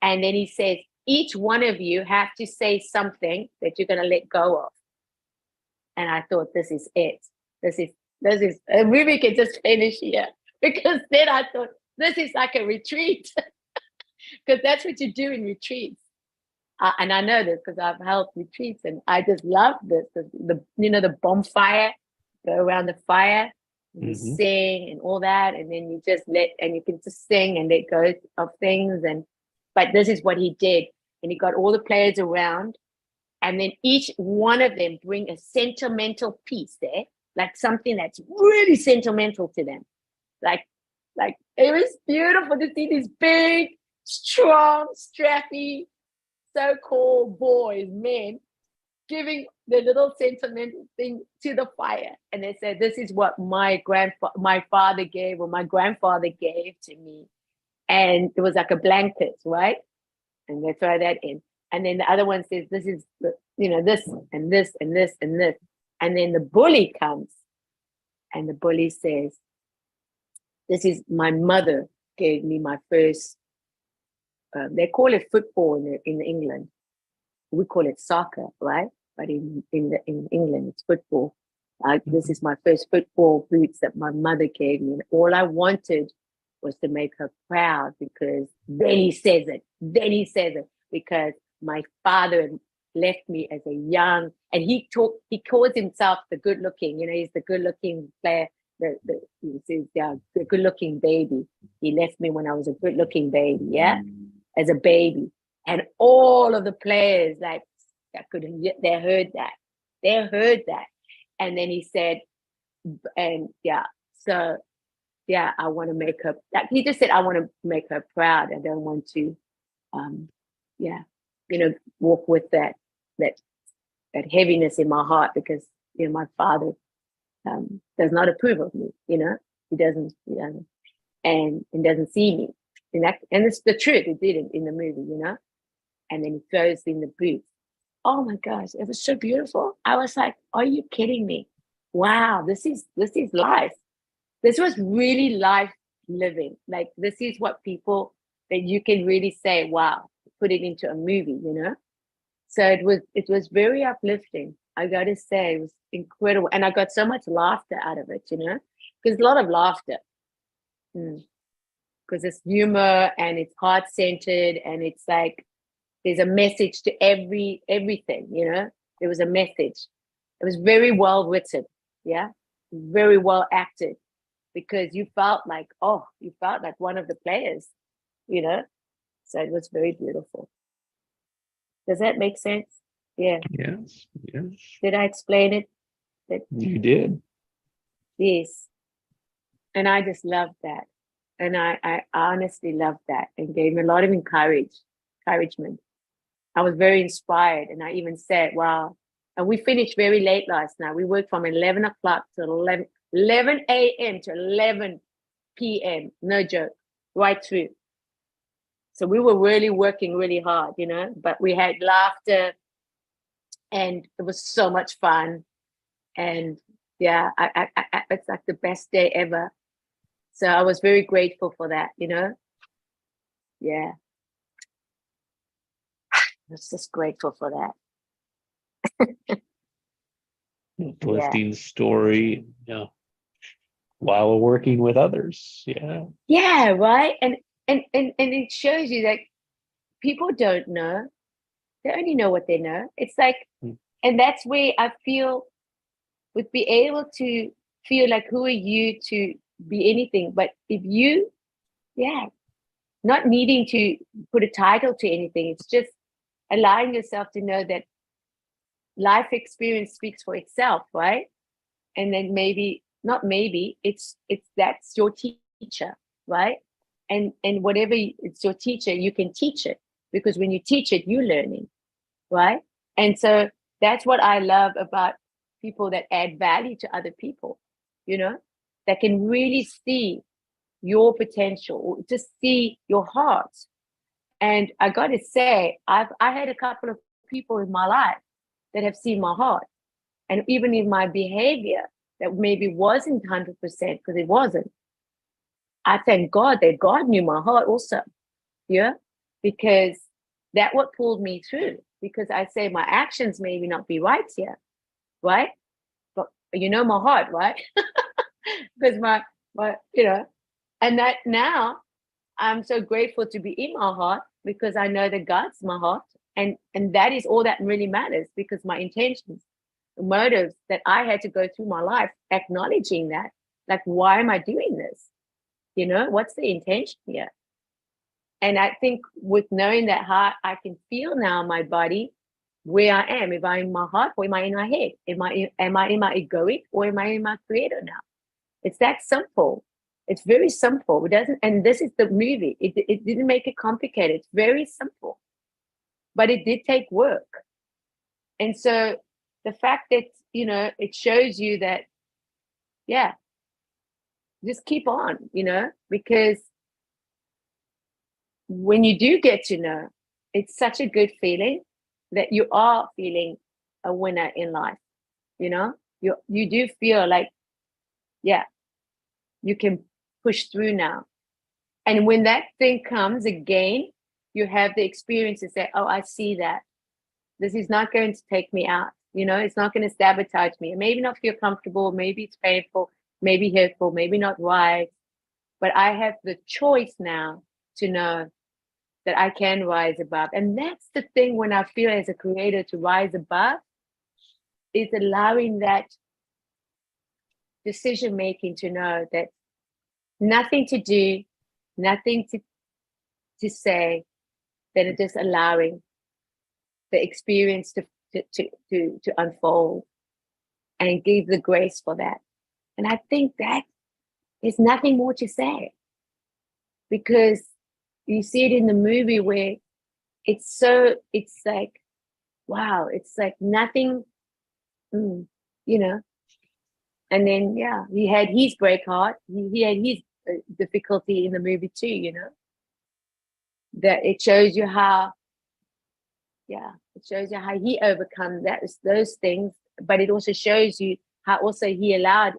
And then he says, each one of you have to say something that you're going to let go of. And I thought, this is it. This is, we can just finish here. Because then I thought, this is like a retreat. Because that's what you do in retreats. And I know this because I've held retreats, and I just love this. The bonfire, go around the fire, and you sing and all that, and then you just you can just sing and let go of things. But this is what he did, and he got all the players around, and then each one of them bring a sentimental piece there, like something that's really sentimental to them, like it was beautiful to see these big, strong, strappy, so-called boys, men, giving the little sentimental thing to the fire. And they said, this is what my father gave, or my grandfather gave to me. And it was like a blanket, right? And they throw that in. And then the other one says, this is, this and this and this and this. And then the bully comes, and the bully says, this is my mother gave me my first, they call it football in England. We call it soccer, right? But in England, it's football. This is my first football boots that my mother gave me. And all I wanted was to make her proud, because then he says it, because my father left me as a young, and he calls himself the good looking, he's the good looking player, the good looking baby. He left me when I was a good looking baby, as a baby. And all of the players, they heard that. And then he said, I want to make her, he just said, I want to make her proud. I don't want to, walk with that heaviness in my heart, because, my father does not approve of me, he doesn't, and doesn't see me. And it's the truth, it did in the movie, and then he throws in the boots. Oh my gosh, it was so beautiful. I was like, are you kidding me? Wow, this is life. This was really life living. Like, this is what people that you can really say, wow, put it into a movie, So it was very uplifting. I got to say, it was incredible. And I got so much laughter out of it, because a lot of laughter. Because it's humor and it's heart-centered, and it's like there's a message to everything, There was a message. It was very well written, very well acted, because you felt like one of the players, So it was very beautiful. Does that make sense? Yeah. Yes. Did I explain it? You did. Yes. And I just loved that. And I honestly loved that, and gave me a lot of encouragement. I was very inspired, and I even said, wow. And we finished very late last night. We worked from 11 o'clock to 11 a.m. to 11 p.m. No joke, right through. So we were really working really hard, but we had laughter, and it was so much fun. And it's like the best day ever. So I was very grateful for that, Yeah. I was just grateful for that. Uplifting story, while working with others. Yeah. Yeah, right. And it shows you that people don't know. They only know what they know. It's like, and that's where I feel would be able to feel like, who are you to be anything? But if you, not needing to put a title to anything, it's just allowing yourself to know that life experience speaks for itself, right? And then that's your teacher, right? And whatever it's your teacher, you can teach it, because when you teach it, you're learning, right? And so that's what I love about people that add value to other people, that can really see your potential, or just see your heart. And I got to say, I had a couple of people in my life that have seen my heart, and even in my behavior that maybe wasn't 100%, because it wasn't. I thank God that God knew my heart also. Yeah. Because that what pulled me through. Because I say my actions maybe not be right here, right? But you know my heart, right? Because my and that now I'm so grateful to be in my heart because I know that God's my heart. And that is all that really matters, because my intentions, the motives that I had to go through my life, acknowledging that, like, why am I doing this? What's the intention here? And I think with knowing that heart, I can feel now my body where I am. If I'm in my heart or am I in my head? Am I in my egoic or am I in my creator now? It's that simple. It's very simple. It doesn't, and this is the movie. It didn't make it complicated. It's very simple, but it did take work. And so the fact that, it shows you that, yeah, just keep on, because when you do get to know, it's such a good feeling that you are feeling a winner in life. You do feel like, yeah, you can push through now. And when that thing comes again, you have the experience to say, oh, I see that. This is not going to take me out. It's not going to sabotage me. It maybe not feel comfortable. Maybe it's painful, maybe hurtful, maybe not right. But I have the choice now to know that I can rise above. And that's the thing when I feel as a creator to rise above, is allowing that decision making to know that nothing to do, nothing to say, then it's just allowing the experience to unfold and give the grace for that. And I think that there's nothing more to say, because you see it in the movie where it's like, wow, it's like nothing, and then, yeah, he had his break heart. He had his difficulty in the movie too, that it shows you how, it shows you how he overcome those things, but it also shows you how also he allowed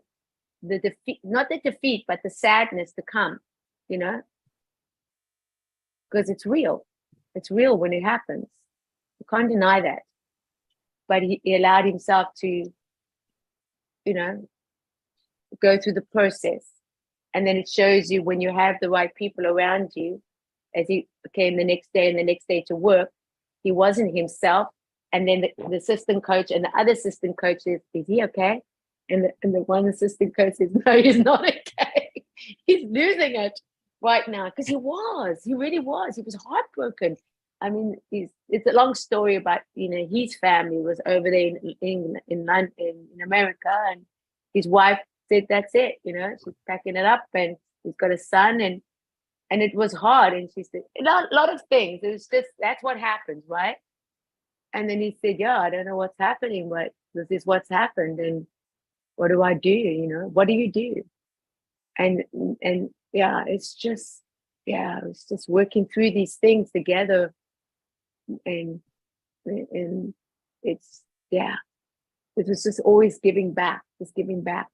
the defeat, not the defeat, but the sadness to come, because it's real. It's real when it happens. You can't deny that. But he allowed himself to, go through the process. And then it shows you when you have the right people around you, as he came the next day and the next day to work, he wasn't himself. And then the assistant coach and the other assistant coach is he okay? And the one assistant coach says, no, he's not okay. He's losing it right now. Because he really was. He was heartbroken. I mean, it's a long story about, his family was over there in America, and his wife said, that's it, she's packing it up, and he's got a son, and it was hard. And she said, a lot of things. It was just, that's what happens, right? And then he said, yeah, I don't know what's happening, but this is what's happened. And what do I do? What do you do? And yeah, it's just working through these things together. And it's, it was just always giving back, giving back.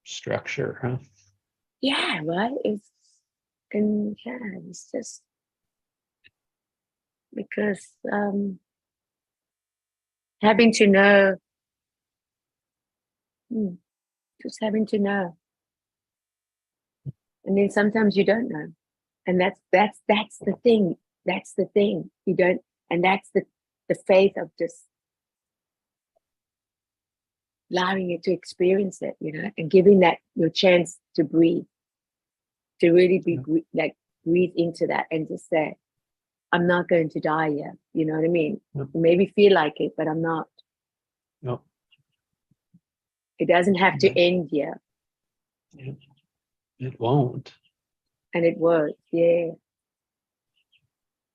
Structure, huh? Yeah, right. It's just because having to know, just having to know, and then sometimes you don't know, and that's the thing. That's the thing. You don't, and that's the faith of just allowing you to experience it, and giving that your chance to breathe, to really be breathe into that and just say, I'm not going to die yet. You know what I mean? Yep. Maybe feel like it, but I'm not. No. It doesn't have to end here. It won't. And it won't. Yeah.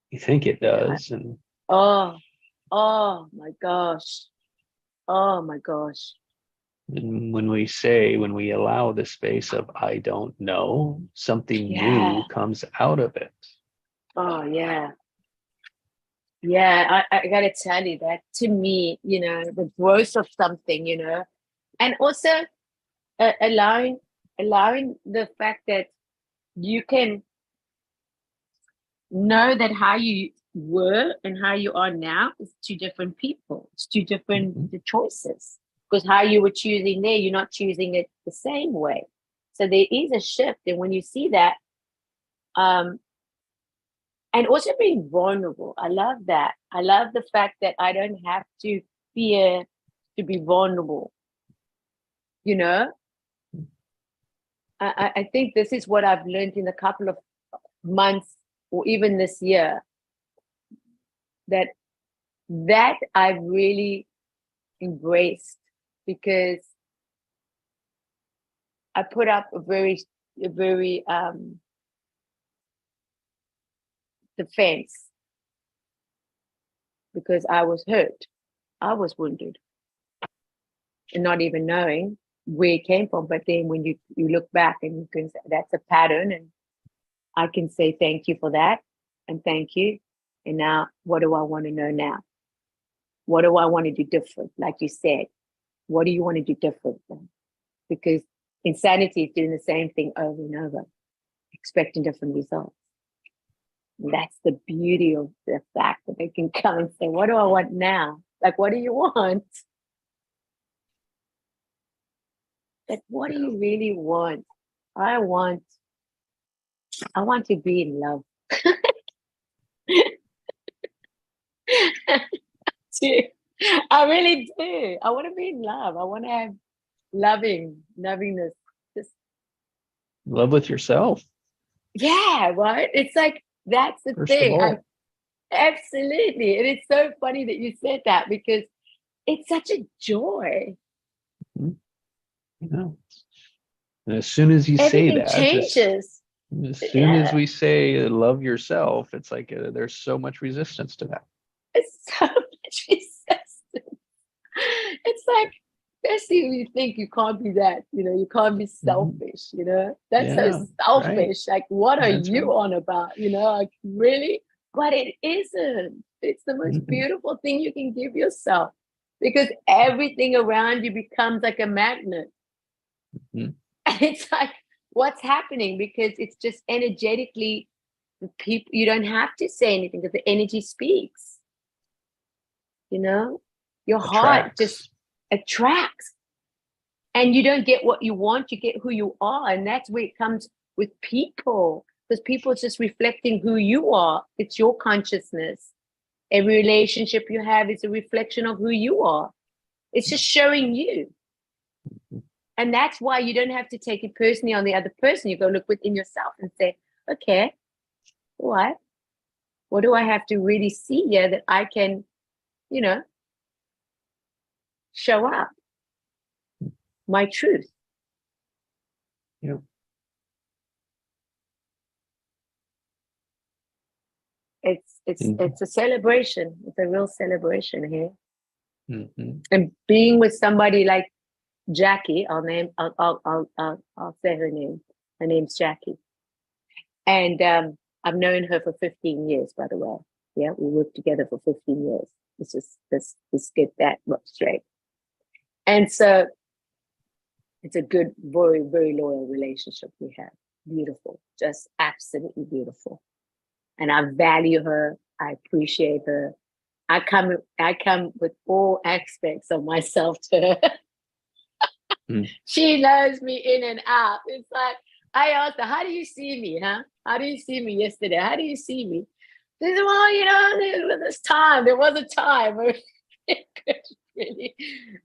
You think it does, and oh my gosh. Oh my gosh. and when we allow the space of I don't know, something new comes out of it. Oh yeah. Yeah, I gotta tell you that to me, the growth of something, and also allowing the fact that you can know that how you were and how you are now is two different people. It's two different the choices. Because how you were choosing there, you're not choosing it the same way. So there is a shift. And when you see that, and also being vulnerable, I love that. I love the fact that I don't have to fear to be vulnerable. I think this is what I've learned in a couple of months or even this year, that I've really embraced, because I put up a very defense, because I was hurt, I was wounded, and not even knowing where it came from. But then when you look back and you can say that's a pattern, and I can say thank you for that, and thank you. And now, what do I want to know now? What do I want to do different? Like you said, what do you want to do different then? Because insanity is doing the same thing over and over, expecting different results. And that's the beauty of the fact that they can come and say, what do I want now? Like, what do you want? Like, what do you really want? I want to be in love. I really do. I want to be in love. I want to have lovingness. Just, Love with yourself. yeah, right. It's like that's the First of thing. all. Absolutely, and it's so funny that you said that, because it's such a joy. You know, and as soon as you say Everything that, changes. as soon as Yeah. we say love yourself, it's like there's so much resistance to that. It's so much resistance. It's like, especially when you think you can't be that, you can't be selfish, That's Yeah, so selfish. right. Like, what are That's you right. on about? Like, really? But it isn't. It's the most Mhm. beautiful thing you can give yourself, because everything around you becomes like a magnet. Mhm. And it's like, what's happening? Because it's just energetically, the people, you don't have to say anything because the energy speaks. Your heart just attracts, and you don't get what you want, you get who you are. And that's where it comes with people, because people are just reflecting who you are. It's your consciousness. Every relationship you have is a reflection of who you are. It's just showing you. And that's why you don't have to take it personally on the other person. You go look within yourself and say, okay, what do I have to really see here that I can, show up my truth? Yeah. It's a celebration. It's a real celebration here. Mm-hmm. And being with somebody like Jackie, I'll say her name. Her name's Jackie. And I've known her for 15 years, by the way. Yeah, we worked together for 15 years. Let's get that straight. And so it's a good, very, very loyal relationship we have. Beautiful, just absolutely beautiful. And I value her. I appreciate her. I come with all aspects of myself to her. She knows me in and out. It's like, I asked her, how do you see me, huh? How do you see me yesterday? How do you see me? She said, well, there was a time really,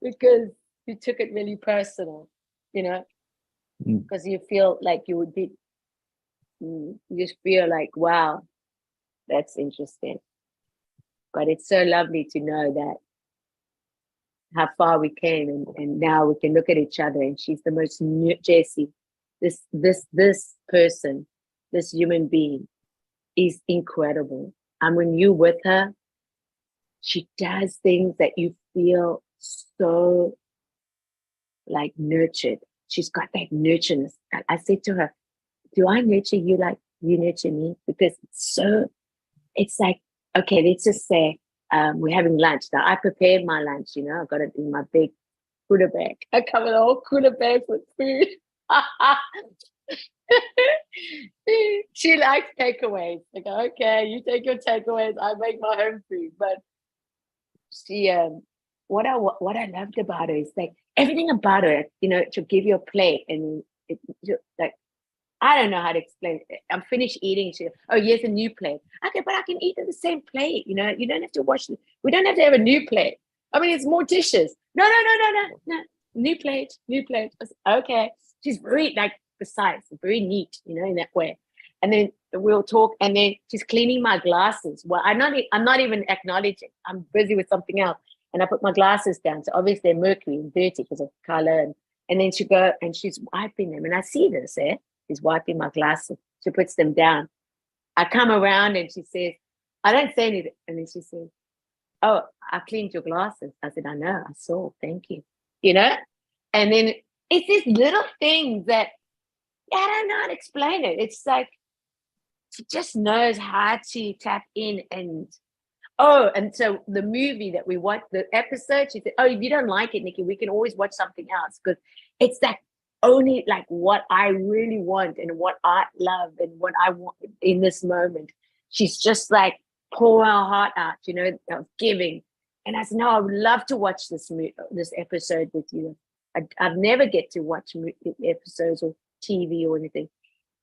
because you took it really personal, because you feel like you would be, you just feel like, wow, that's interesting. But it's so lovely to know that how far we came, and now we can look at each other, and she's the most new Jessie. This person, this human being is incredible. And when you're with her, she does things that you feel so like nurtured. She's got that nurtureness. I said to her, do I nurture you like you nurture me? Because it's like okay, let's just say we're having lunch. Now I prepared my lunch, you know, I got it in my big cooler bag. I covered the whole cooler bag with food. She likes takeaways. Like, okay, you take your takeaways, I make my home food. But she what I loved about her is like everything about her, you know, she'll give you a plate and like I don't know how to explain it. I'm finished eating. She, oh, here's a new plate. Okay, but I can eat in the same plate. You know, you don't have to wash. We don't have to have a new plate. I mean, it's more dishes. No. New plate, new plate. I said, okay. She's very like precise, very neat, you know, in that way. And then we'll talk, and then she's cleaning my glasses. Well, I'm not even acknowledging. I'm busy with something else, and I put my glasses down. So obviously they're mercury and dirty because of color. And then she go and she's wiping them, and I see this, She's wiping my glasses. She puts them down. I come around and she says, I don't say anything. And then she says, oh, I cleaned your glasses. I said, I know, I saw, thank you. You know? And then it's these little things that I don't know how to explain it. It's like she just knows how to tap in and so the movie that we watched, the episode, she said, oh, if you don't like it, Nikki, we can always watch something else because it's that only like what I really want and what I love and what I want in this moment. She's just like pouring her heart out, you know, of giving. And I said, no, I would love to watch this episode with you. I've never get to watch episodes or TV or anything.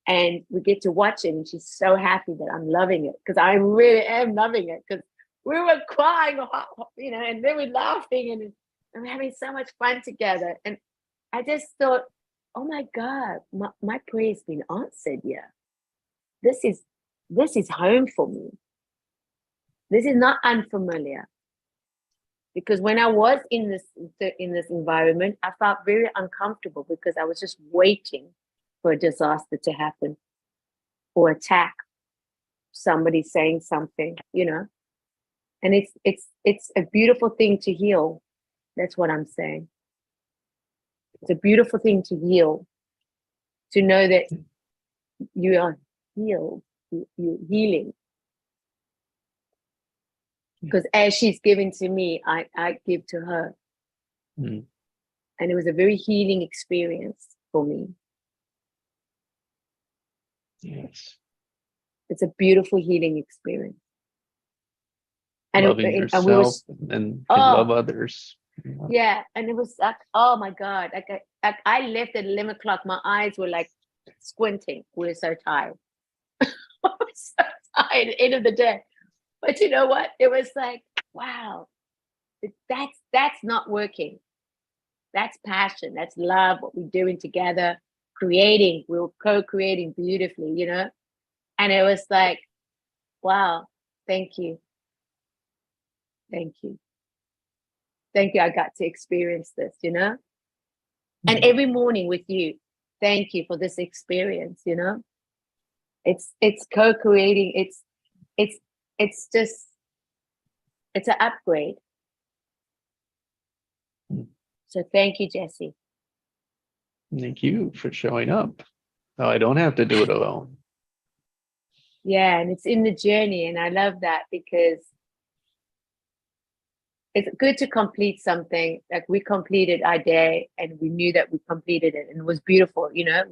And we get to watch it, and she's so happy that I'm loving it because I really am loving it because we were crying, you know, and then we're laughing and we're having so much fun together. And I just thought, oh my God, my prayer's been answered. Yeah, this is home for me. This is not unfamiliar. Because when I was in this environment, I felt very uncomfortable because I was just waiting for a disaster to happen or attack, somebody saying something, you know. And it's a beautiful thing to heal. That's what I'm saying. It's a beautiful thing to heal, to know that you are healed, you're healing. Because as she's giving to me, I give to her. Mm. And it was a very healing experience for me. Yes. It's a beautiful healing experience. And Loving yourself and can love others. Yeah. And it was like, oh my God. Like I left at 11 o'clock. My eyes were like squinting. We were so tired. I was so tired at the end of the day. But you know what? It was like, wow, that's not working. That's passion. That's love, what we're doing together, creating. We were co-creating beautifully, you know? And it was like, wow, thank you. Thank you. Thank you. I got to experience this, you know? And every morning with you, thank you for this experience, you know? It's co-creating. It's just, it's an upgrade. So thank you, Jesse. Thank you for showing up. No, I don't have to do it alone. Yeah, and it's in the journey, and I love that because it's good to complete something. Like we completed our day, and we knew that we completed it, and it was beautiful. You know,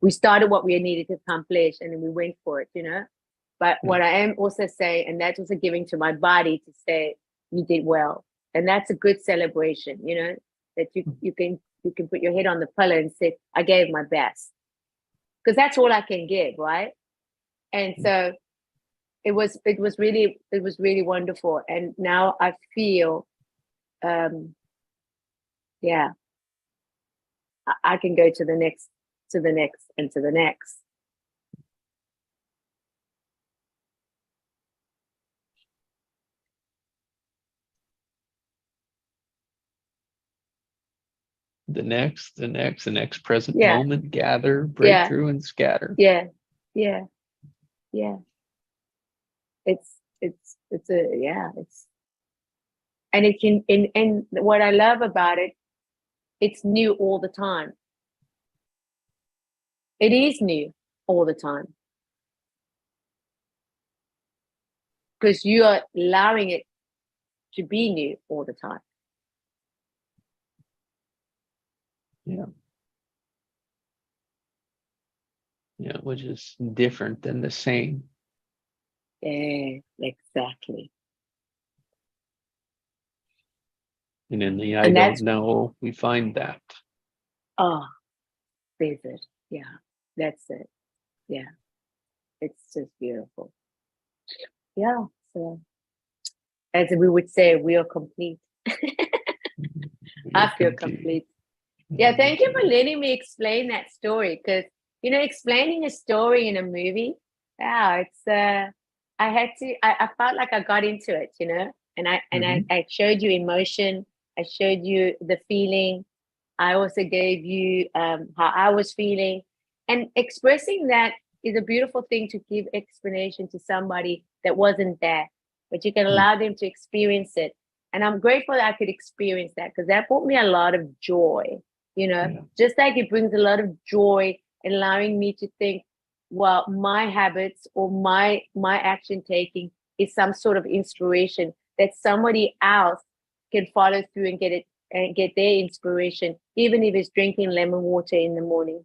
we started what we needed to accomplish, and then we went for it. You know, but what I am also saying, and that's also giving to my body to say you did well, and that's a good celebration. You know, that you can put your head on the pillow and say I gave my best, because that's all I can give, right? And so it was really wonderful. And now I feel yeah, I can go to the next and to the next. The next present moment, gather, breakthrough, and scatter. Yeah. And it can, and what I love about it, it's new all the time. It is new all the time. because you are allowing it to be new all the time. Yeah, which is different than the same. Yeah, exactly. And in the I And don't that's- know, we find that. Oh, there's it. Yeah, that's it. Yeah, it's just beautiful. Yeah, so as we would say, we are complete. I feel complete. Yeah, thank you for letting me explain that story, because explaining a story in a movie, yeah, it's I felt like I got into it, and I showed you emotion, I showed you the feeling, I also gave you how I was feeling, and expressing that is a beautiful thing, to give explanation to somebody that wasn't there, but you can allow them to experience it. And I'm grateful that I could experience that, because that brought me a lot of joy, just like it brings a lot of joy in allowing me to think, well, my habits or my action taking is some sort of inspiration that somebody else can follow through and get it and get their inspiration, even if it's drinking lemon water in the morning.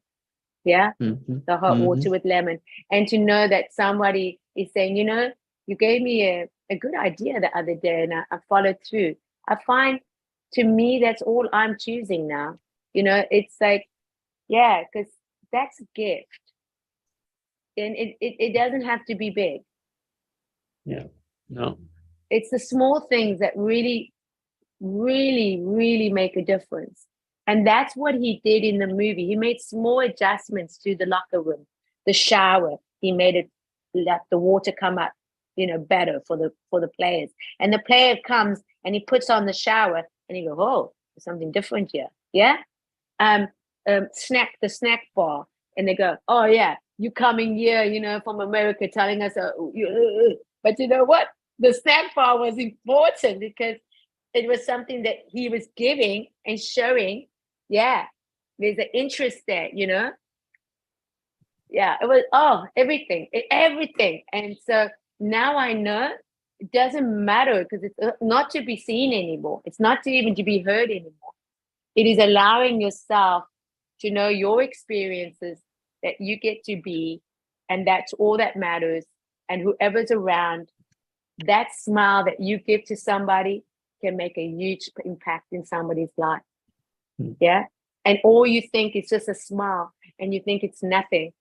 Yeah. The hot water with lemon. And to know that somebody is saying, you gave me a good idea the other day, and I followed through. I find, to me, that's all I'm choosing now. It's like, yeah, because that's a gift. And it doesn't have to be big. Yeah. No. It's the small things that really, really, really make a difference. And that's what he did in the movie. He made small adjustments to the locker room, the shower. He made it, let the water come up, better for the players. And the player comes and he puts on the shower and he goes, oh, there's something different here. Yeah. The snack bar. And they go, oh yeah, you coming here, from America telling us, but you know what? The snack bar was important because it was something that he was giving and showing. Yeah, there's an interest there, Yeah, it was, everything. And so now I know it doesn't matter, because it's not to be seen anymore. It's not even to be heard anymore. It is allowing yourself to know your experiences, that you get to be, and that's all that matters. And whoever's around, that smile that you give to somebody can make a huge impact in somebody's life. Yeah. And all you think is just a smile, and you think it's nothing,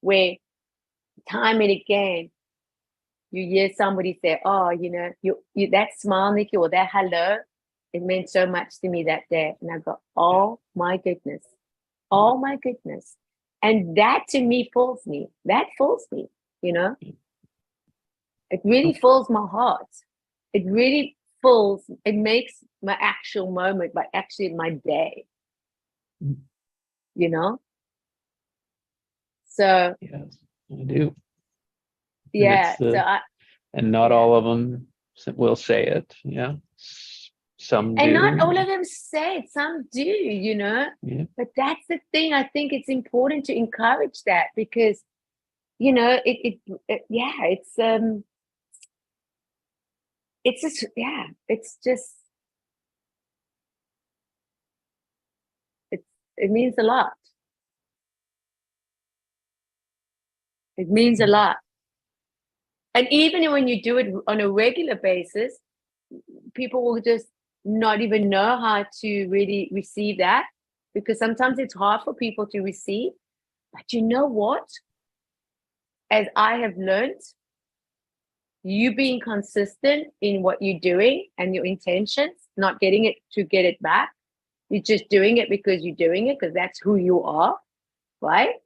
where time and again you hear somebody say, oh, you that smile, Nikki, or that hello, it meant so much to me that day. And I go, oh my goodness. And that to me fills me. It really fills my heart. It really fills, it makes my actual moment, but actually my day. So yes, I do. Yeah. And not all of them will say it. Yeah. Some do. And not all of them say it. Some do, Yeah. But that's the thing. I think it's important to encourage that, because, it's just, it means a lot. It means a lot. And even when you do it on a regular basis, people will just not even know how to really receive that, because sometimes it's hard for people to receive. But you know what? As I have learned, you being consistent in what you're doing and your intentions, not getting it to get it back. You're just doing it because you're doing it, because that's who you are, right?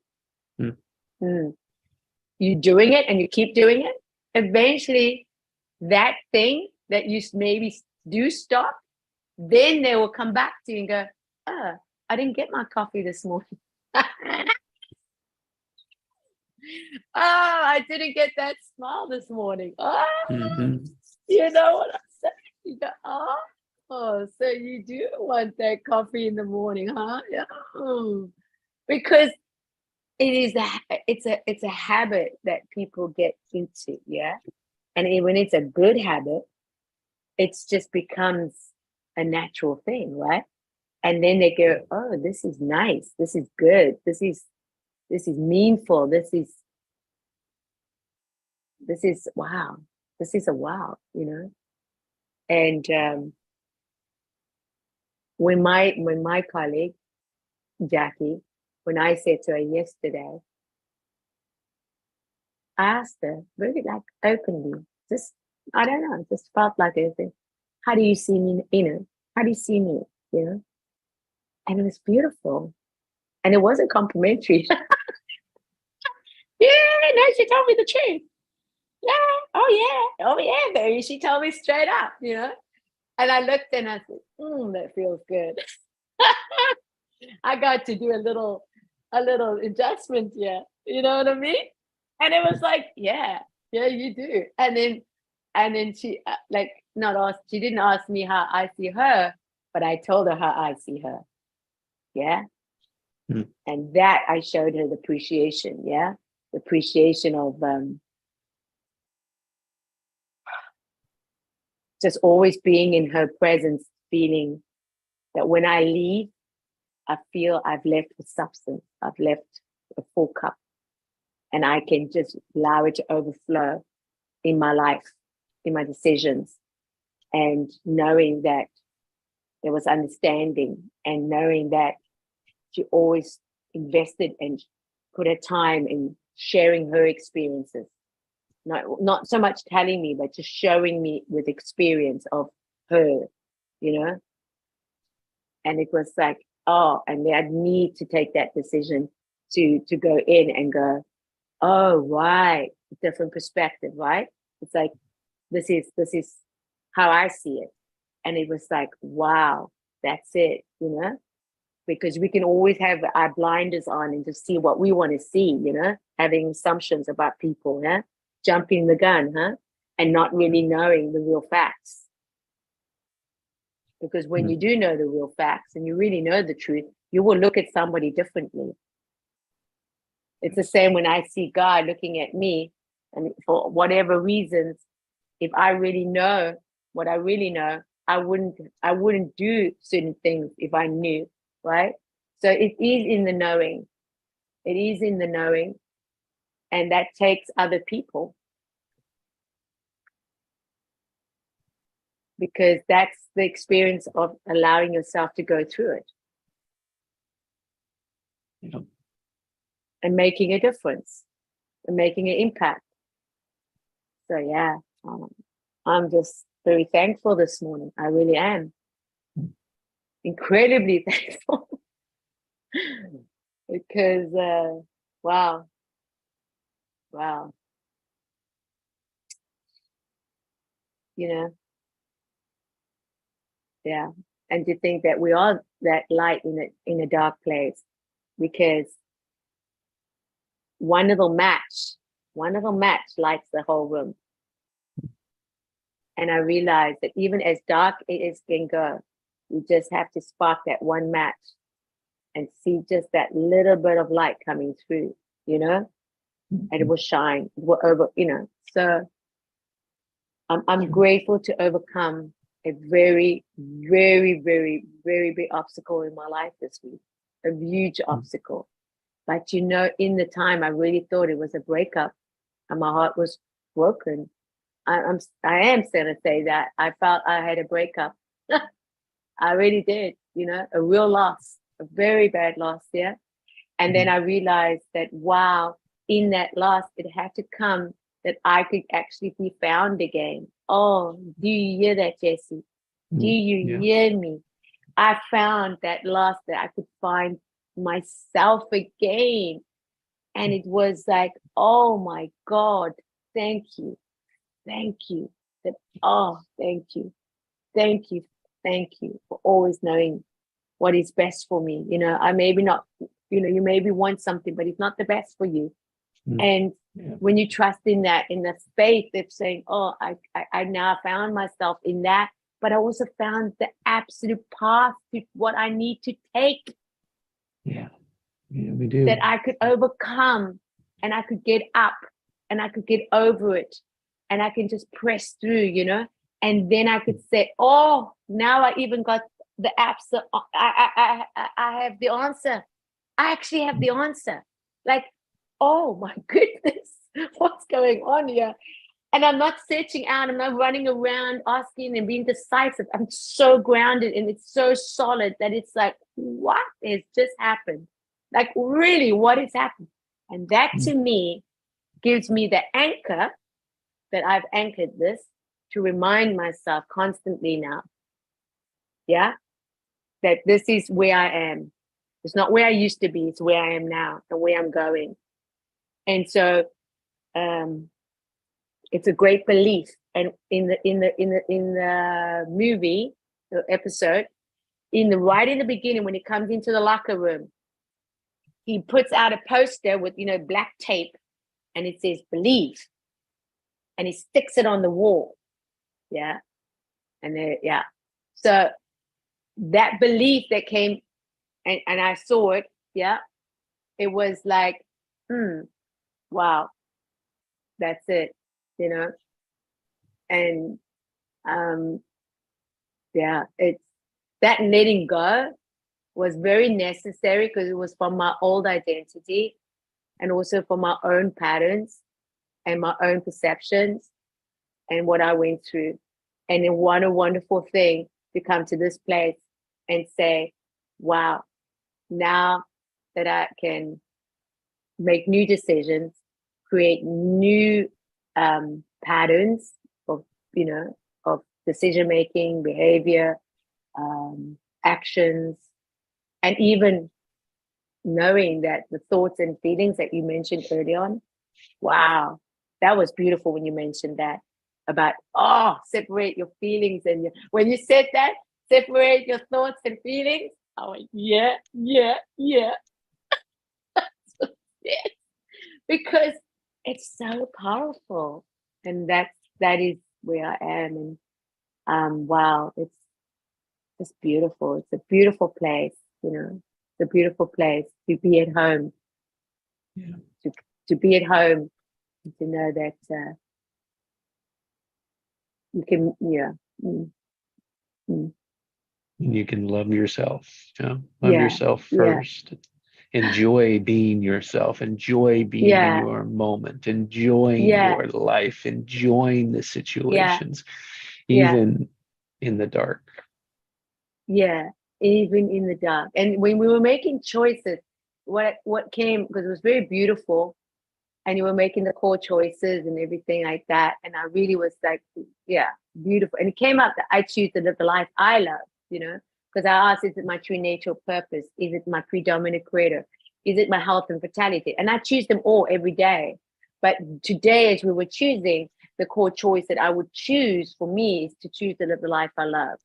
You're doing it and you keep doing it. Eventually, that thing that you maybe do stop, then they will come back to you and go, oh, I didn't get my coffee this morning. I didn't get that smile this morning. You know what I'm saying? You go, so you do want that coffee in the morning, huh? Yeah. Because it's a habit that people get into, yeah. And when it's a good habit, it's just becomes a natural thing, right? And then they go, oh, this is nice. This is good. This is meaningful. This is wow. This is a wow, you know? And when my colleague, Jackie, when I said to her yesterday, I asked her very like openly, just, I don't know, just felt like anything. How do you see me, you know? How do you see me, you know? And it was beautiful. And it wasn't complimentary. Yeah, no, she told me the truth. Yeah, oh yeah, baby. She told me straight up, you know? And I looked and I said, that feels good. I got to do a little adjustment here. You know what I mean? And it was like, yeah, you do. And then she she didn't ask me how I see her, but I told her how I see her. Yeah. Mm. And that I showed her the appreciation. Yeah. The appreciation of just always being in her presence, feeling that when I leave, I feel I've left with substance. I've left a full cup, and I can just allow it to overflow in my life, in my decisions, and knowing that there was understanding, and knowing that she always invested and put her time in sharing her experiences. Not so much telling me, but just showing me with experience of her, you know? And it was like, oh, and I need to take that decision to go in and go, oh, right, different perspective, right? It's like, this is how I see it. And it was like, wow, that's it, you know? Because we can always have our blinders on and just see what we want to see, you know, having assumptions about people, yeah, jumping the gun, and not really knowing the real facts. Because when you do know the real facts and you really know the truth, you will look at somebody differently. It's the same when I see God looking at me, and for whatever reasons, if I really know what I really know, I wouldn't do certain things if I knew, right? So it is in the knowing. It is in the knowing. And that takes other people. Because that's the experience of allowing yourself to go through it. Yeah. And making a difference and making an impact. So yeah, I'm just very thankful this morning. I really am. Incredibly thankful. Because, wow. You know, yeah. And to think that we are that light in a dark place, because one little match lights the whole room. And I realized that even as dark it can go, you just have to spark that one match and see just that little bit of light coming through, you know, and it will shine, it will over, you know. So I'm grateful to overcome a very, very, very, very big obstacle in my life this week, a huge obstacle. But you know, in the time, I really thought it was a breakup, and my heart was broken. I am going to say that I felt I had a breakup. I really did, you know, a real loss, a very bad loss, yeah. And then I realized that, wow, in that loss, it had to come that I could actually be found again. Oh, do you hear that, Jesse? Do you hear me? I found that loss that I could find myself again. And it was like, oh my God, thank you. Thank you. That, oh, thank you. Thank you. Thank you for always knowing what is best for me. You know, I maybe not, you know, you maybe want something, but it's not the best for you. And when you trust in that faith of saying, oh, I now found myself in that, but I also found the absolute path to what I need to take. Yeah, we do. That I could overcome, and I could get up, and I could get over it. and I can just press through, and then I could say, oh, now I even got the answer. I have the answer. I actually have the answer. Like, oh my goodness, what's going on here? And I'm not searching out. I'm not running around asking and being decisive. I'm so grounded and it's so solid that it's like, what has just happened? Like, really, what has happened? And that to me gives me the anchor that I've anchored this to remind myself constantly now. Yeah. That this is where I am. It's not where I used to be. It's where I am now and where I'm going. And so, it's a great belief. And in the movie, the episode, right in the beginning, when he comes into the locker room, he puts out a poster with black tape, and it says "believe," and he sticks it on the wall. Yeah, and so that belief that came, and I saw it. Yeah, it was like, wow, that's it. And it's that letting go was very necessary because it was from my old identity and also from my own patterns and my own perceptions and what I went through. And then what a wonderful thing to come to this place and say, wow, now that I can make new decisions, create new patterns of decision making, behavior, actions, and even knowing that the thoughts and feelings that you mentioned early on. Wow, that was beautiful when you mentioned that about separate your feelings and when you said that, separate your thoughts and feelings. I went, yeah. Yes. Because it's so powerful, and that is where I am. And wow, it's beautiful. It's a beautiful place. It's a beautiful place to be at home. Yeah. To be at home, to know that you can, You can love yourself. Love yourself first. Enjoy being yourself. Enjoy being in your moment. Enjoying your life. Enjoying the situations, even in the dark. Yeah, even in the dark. And when we were making choices, what came, because it was very beautiful, and you were making the core choices and everything like that. And I really was like, yeah, beautiful. And it came out that I choose to live the life I love, because I asked, is it my true nature or purpose? Is it my predominant creator? Is it my health and vitality? And I choose them all every day. But today, as we were choosing, the core choice that I would choose for me is to choose to live the life I love.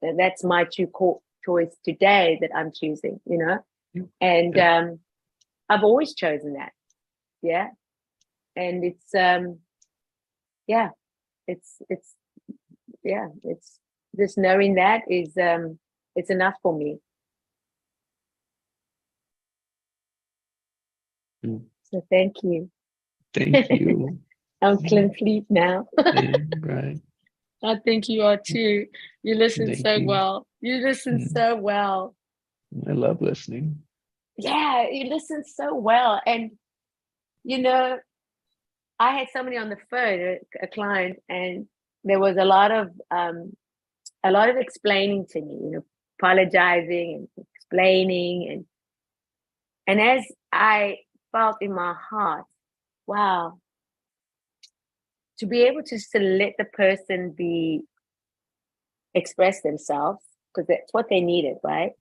And that's my true core choice today that I'm choosing, And I've always chosen that. Yeah. And it's it's just knowing that is it's enough for me. So thank you. Thank you. I'm complete now. Right. I think you are too. You listen Thank so you. well. You listen so well. I love listening. Yeah, you listen so well. And I had somebody on the phone, a client, and there was a lot of explaining to me, apologizing and explaining, and as I felt in my heart, wow, to be able to let the person express themselves, because that's what they needed, right?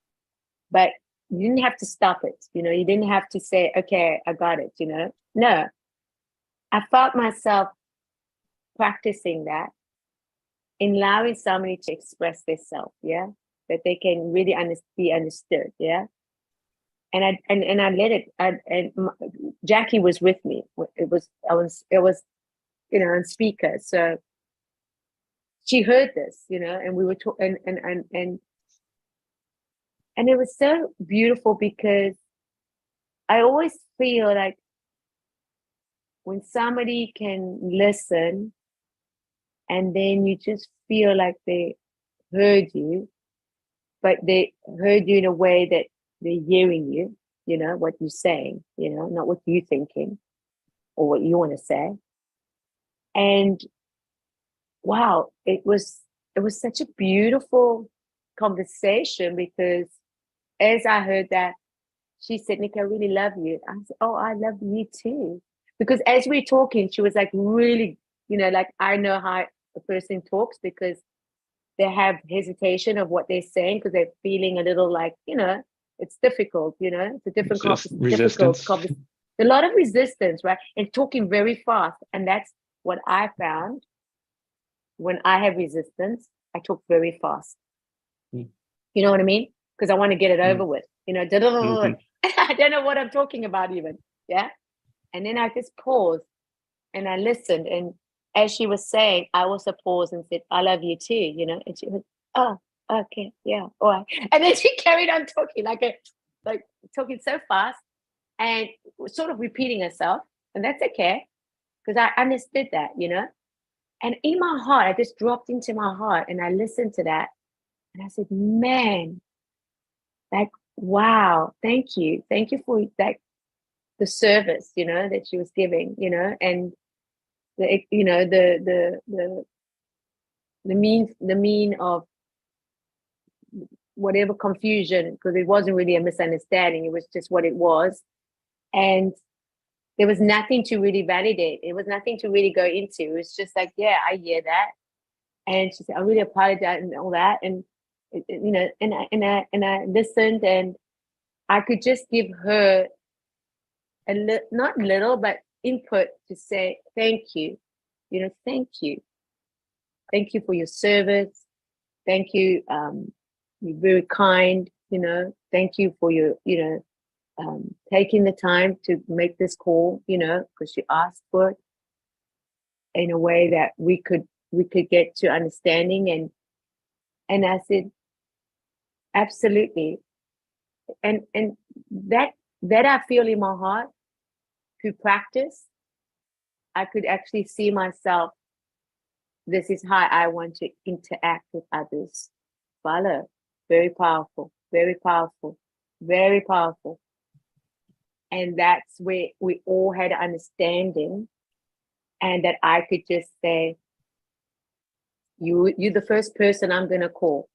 But you didn't have to stop it, you didn't have to say, okay, I got it, No, I felt myself practicing that, in allowing somebody to express themselves, that they can really be understood, And I let it. Jackie was with me. It was on speaker, so she heard this, and we were talking, and it was so beautiful because I always feel like when somebody can listen and then you just feel like they heard you, but they heard you in a way that they're hearing you, you know, what you're saying, you know, not what you're thinking or what you want to say. And wow, it was such a beautiful conversation, because as I heard that, she said, Nikki, I really love you. I said, oh, I love you too. Because as we're talking, she was like really, you know, like I know how a person talks, because they have hesitation of what they're saying because they're feeling a little like, you know, it's difficult, you know, it's a different resistance. A lot of resistance, right? And talking very fast. And that's what I found. When I have resistance, I talk very fast. Mm. You know what I mean? Because I want to get it over with, you know, Mm-hmm. I don't know what I'm talking about even. Yeah. And then I just paused and I listened. And as she was saying, I also paused and said, I love you too, you know? And she was, oh, okay, yeah, all right. And then she carried on talking, like talking so fast and sort of repeating herself. And that's okay, because I understood that, you know? And in my heart, I just dropped into my heart and I listened to that. And I said, man, like, wow, thank you. Thank you for that, the service, you know, that she was giving, you know, and the, you know, the mean of whatever confusion, because it wasn't really a misunderstanding. It was just what it was. And there was nothing to really validate. It was nothing to really go into. It was just like, yeah, I hear that. And she said, I really apologize and all that. And, you know, and I listened, and I could just give her not little, but input to say, thank you, you know, thank you. Thank you for your service. Thank you. You're very kind, you know, thank you for your, you know, taking the time to make this call, you know, because you asked for it in a way that we could get to understanding. And I said, absolutely. And that I feel in my heart, through practice, I could actually see myself, this is how I want to interact with others. Follow. Very powerful, very powerful, very powerful. And that's where we all had understanding, and that I could just say, you're the first person I'm going to call.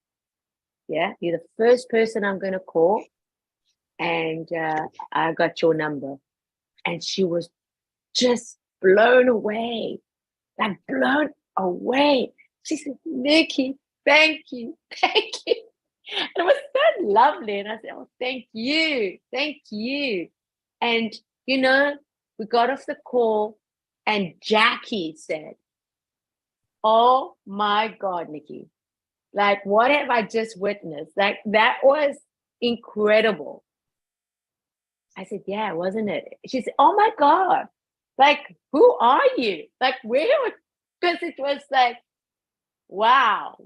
Yeah, you're the first person I'm going to call. And I got your number. And she was just blown away, like blown away. She said, Nikki, thank you, thank you. And it was so lovely. And I said, oh, thank you, thank you. And, you know, we got off the call and Jackie said, oh my God, Nikki, like, what have I just witnessed? Like, that was incredible. I said, yeah, wasn't it? She said, oh my God, like, who are you? Like, where? Because it was like, wow.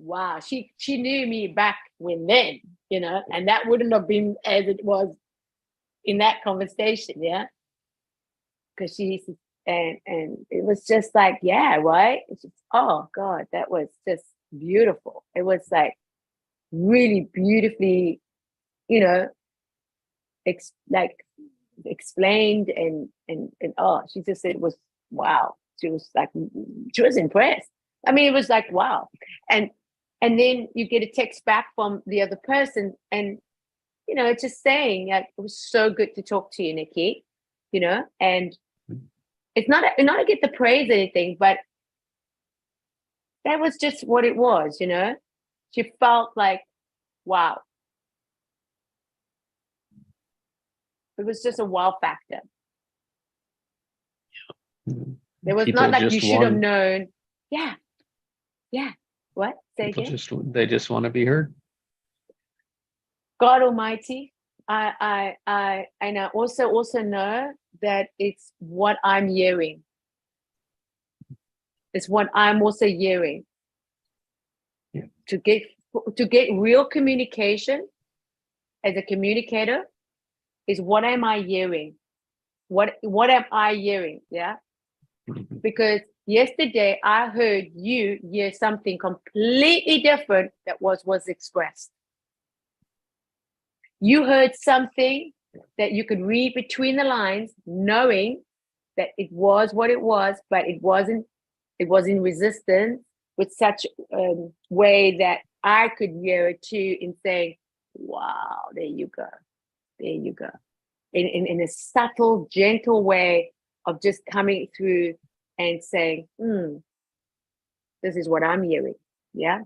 She knew me back when then, you know, and that wouldn't have been as it was in that conversation, yeah. Because she, and it was just like, yeah, right? It's just, oh God, that was just beautiful. It was like really beautifully, you know, explained and oh, she just said it was wow. She was impressed. I mean, it was like wow. And then you get a text back from the other person, and you know, it's just saying like, it was so good to talk to you, Nikki, you know. And it's not I get to praise anything, but that was just what it was, you know. She felt like, wow. It was just a wow factor. There was People not like you should have want, known. Yeah. What? Say people again? they just want to be heard. God Almighty. And I also know that it's what I'm hearing. It's what I'm also hearing. Yeah. To get real communication as a communicator is, what am I hearing? What am I hearing? Yeah. Mhm. Because yesterday I heard you hear something completely different that was expressed. You heard something that you could read between the lines, knowing that it was what it was, but it was in resistance with such a way that I could hear it too in saying, wow, there you go. There you go. In a subtle, gentle way of just coming through and saying, this is what I'm hearing. Yeah.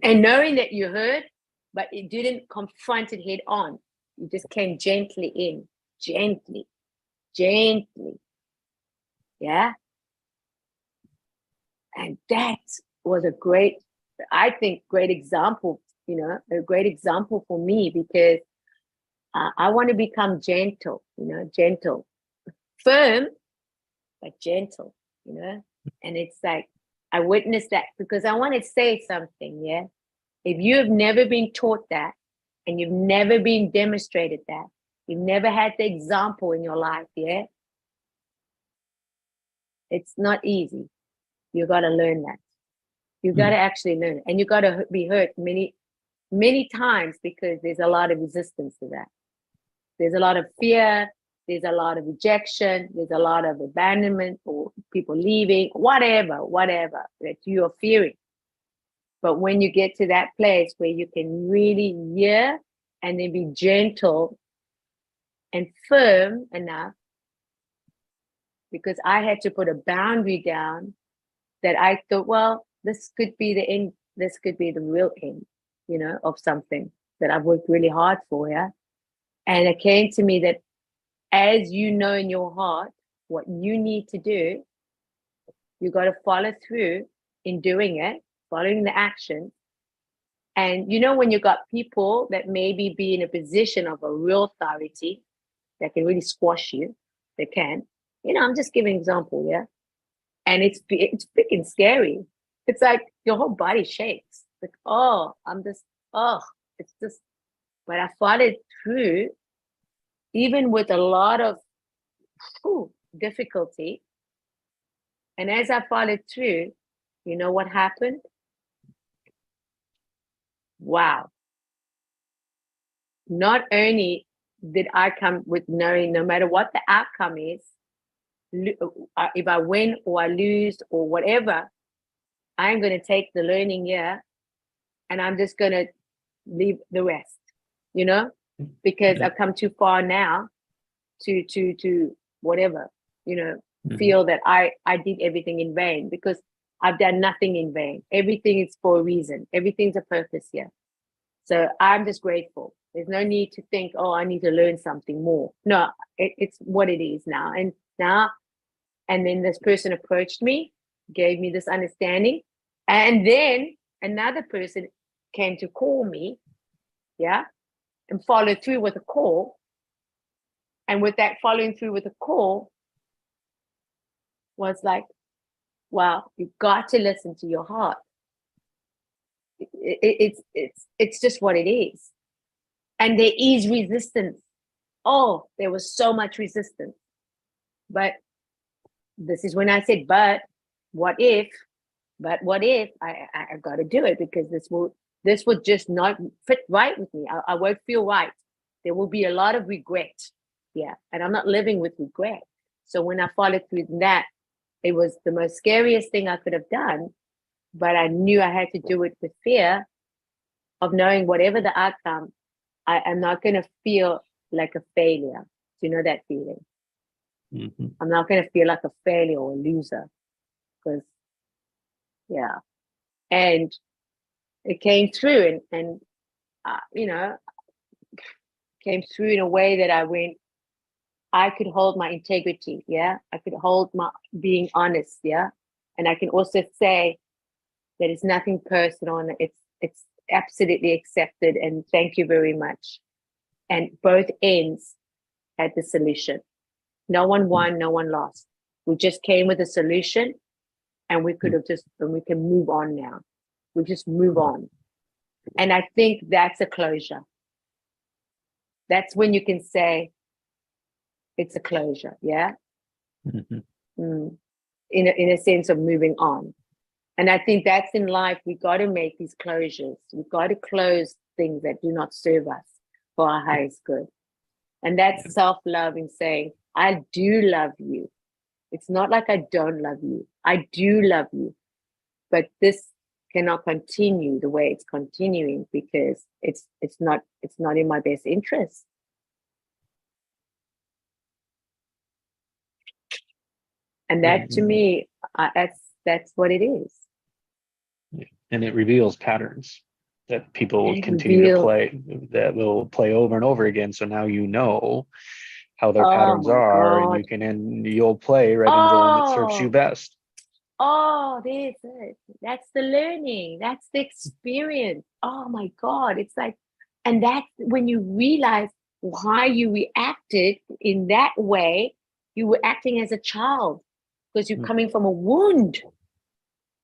And knowing that you heard, but it didn't confront it head on. You just came gently in, gently. Yeah. And that was a great, I think, great example, a great example for me, because I want to become gentle, gentle, firm, but gentle, and it's like, I witnessed that because I want to say something. Yeah. If you have never been taught that, and you've never been demonstrated that, you've never had the example in your life. Yeah. It's not easy. You got to learn that. You got to actually learn it. And you got to be hurt many, many times, because there's a lot of resistance to that. There's a lot of fear. There's a lot of rejection. There's a lot of abandonment or people leaving, whatever that you are fearing. But when you get to that place where you can really hear and then be gentle and firm enough, because I had to put a boundary down that I thought, well, this could be the end. This could be the real end, of something that I've worked really hard for. Yeah. And it came to me that, as you know in your heart what you need to do, you got to follow through in doing it, following the action. And when you got people that maybe be in a position of a real authority that can really squash you, they can. I'm just giving an example, yeah. And it's freaking scary. It's like your whole body shakes. Like, it's just. But I followed through, even with a lot of difficulty. And as I followed through, you know what happened? Wow. Not only did I come with knowing no matter what the outcome is, if I win or I lose or whatever, I'm going to take the learning here and I'm just going to leave the rest, because I've come too far now to whatever, feel that I did everything in vain, because I've done nothing in vain. Everything is for a reason. Everything's a purpose here. So I'm just grateful. There's no need to think, I need to learn something more. No, it's what it is now. And then this person approached me, gave me this understanding. And then another person came to call me, yeah, and followed through with a call. And with that following through with a call was like, wow, you've got to listen to your heart. It's just what it is. And there is resistance. There was so much resistance. But this is when I said, but what if I got to do it, because this would just not fit right with me. I won't feel right. There will be a lot of regret. Yeah. And I'm not living with regret. So when I followed through that, it was the most scariest thing I could have done. But I knew I had to do it with fear of knowing whatever the outcome, I'm not going to feel like a failure. Do you know that feeling? Mm-hmm. I'm not going to feel like a failure or a loser, because, yeah. And it came through and came through in a way that I could hold my integrity. Yeah. I could hold my being honest. Yeah. And I can also say that it's nothing personal, and it's absolutely accepted. And thank you very much. And both ends had the solution. No one won, no one lost. We just came with a solution, and we can move on now. We just move on. And I think that's a closure. That's when you can say it's a closure. Yeah. Mhm. In a sense of moving on. And I think that's in life, we got to make these closures. We got to close things that do not serve us for our highest good. And that's self-love in saying, I do love you. It's not like I don't love you. I do love you. But this cannot continue the way it's continuing because it's not in my best interest. And that to me, that's what it is. And it reveals patterns that people will continue to play, that will play over and over again. So now you know how their patterns are, and you'll play right into the one that serves you best. Oh, there's it. That's the learning. That's the experience. Oh my God. It's like, and that's when you realize why you reacted in that way. You were acting as a child because you're coming from a wound.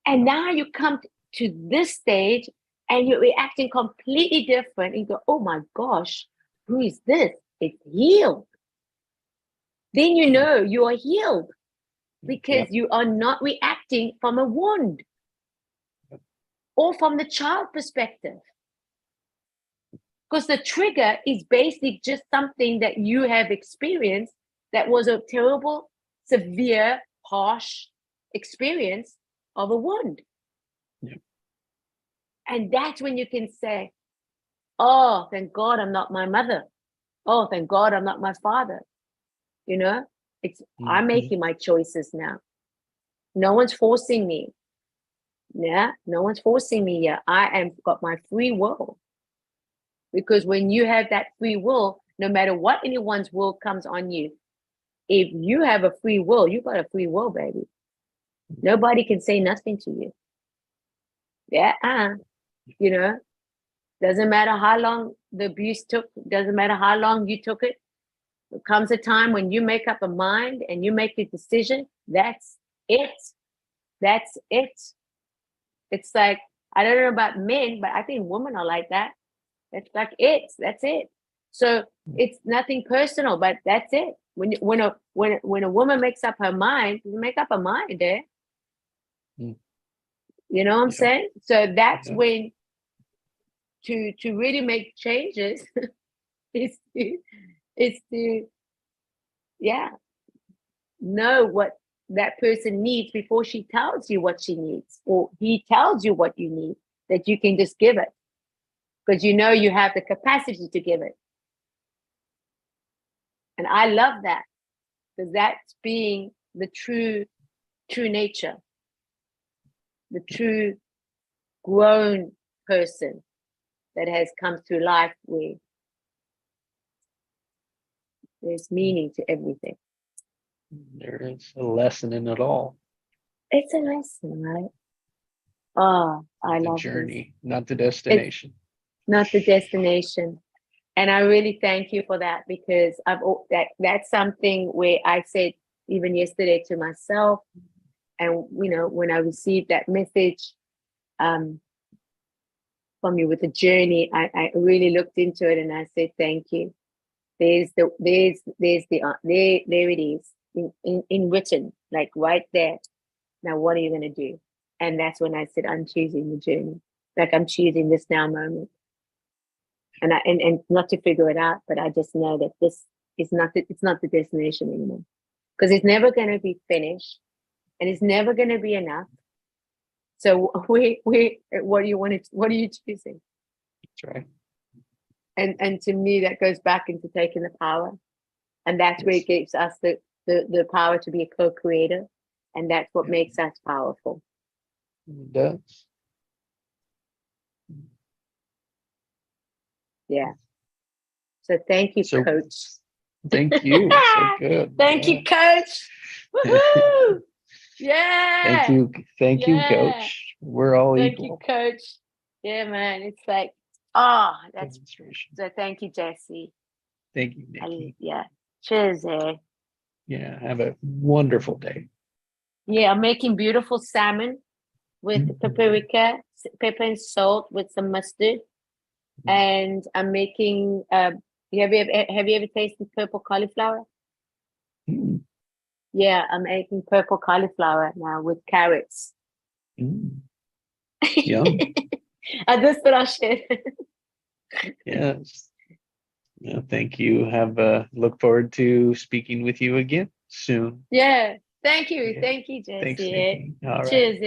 And now you come to this stage and you're reacting completely different. And you go, oh my gosh, who is this? It's healed. Then you know you are healed. Because you are not reacting from a wound or from the child perspective. Because the trigger is basically just something that you have experienced that was a terrible, severe, harsh experience of a wound. Yeah. And that's when you can say, oh, thank God I'm not my mother. Oh, thank God I'm not my father. You know, I'm making my choices now. No one's forcing me. Yeah, no one's forcing me yet. I am got my free will. Because when you have that free will, no matter what anyone's will comes on you, if you have a free will, you got a free will, baby. Nobody can say nothing to you. Yeah, you know, doesn't matter how long the abuse took, doesn't matter how long you took it. There comes a time when you make up a mind and you make a decision. That's it. That's it. It's like, I don't know about men, but I think women are like that. It's like that's it. So it's nothing personal, but that's it. When a woman makes up her mind, you make up her mind, eh? You know what I'm saying? So that's when to really make changes is to know what that person needs before she tells you what she needs, or he tells you what you need, that you can just give it because you know you have the capacity to give it. And I love that because that's being the true nature, the true grown person that has come through life where there's meaning to everything. There is a lesson in it all. It's a lesson, right? Oh, I love the journey, this. Not the destination. It's not the destination. And I really thank you for that because that's something where I said even yesterday to myself, and you know, when I received that message from you with the journey, I really looked into it and I said thank you. There it is in written, like right there. Now what are you going to do? And that's when I said I'm choosing the journey, like I'm choosing this now moment. And not to figure it out, but I just know that this is it's not the destination anymore, because it's never going to be finished, and it's never going to be enough. So what do you want? What are you choosing? That's right. And to me, that goes back into taking the power, and that's where it gives us the power to be a co-creator, and that's what makes us powerful. It does. Yeah. So thank you, Coach. Thank you. So good. Thank you, Coach. Woohoo! Yeah. Thank you, Coach. We're all equal. Thank you, Coach. Yeah, man. It's like, that's so. Thank you, Jesse. Thank you, Nikki. Cheers, eh? Yeah. Have a wonderful day. Yeah, I'm making beautiful salmon with paprika, pepper and salt with some mustard. And I'm making have you ever tasted purple cauliflower? Yeah, I'm making purple cauliflower now with carrots. Mm, yum. I just thought I should. Yes. Yeah, thank you. Look forward to speaking with you again soon. Yeah. Thank you. Yeah. Thank you, Thanks, Jesse. Nikki. All right. Cheers.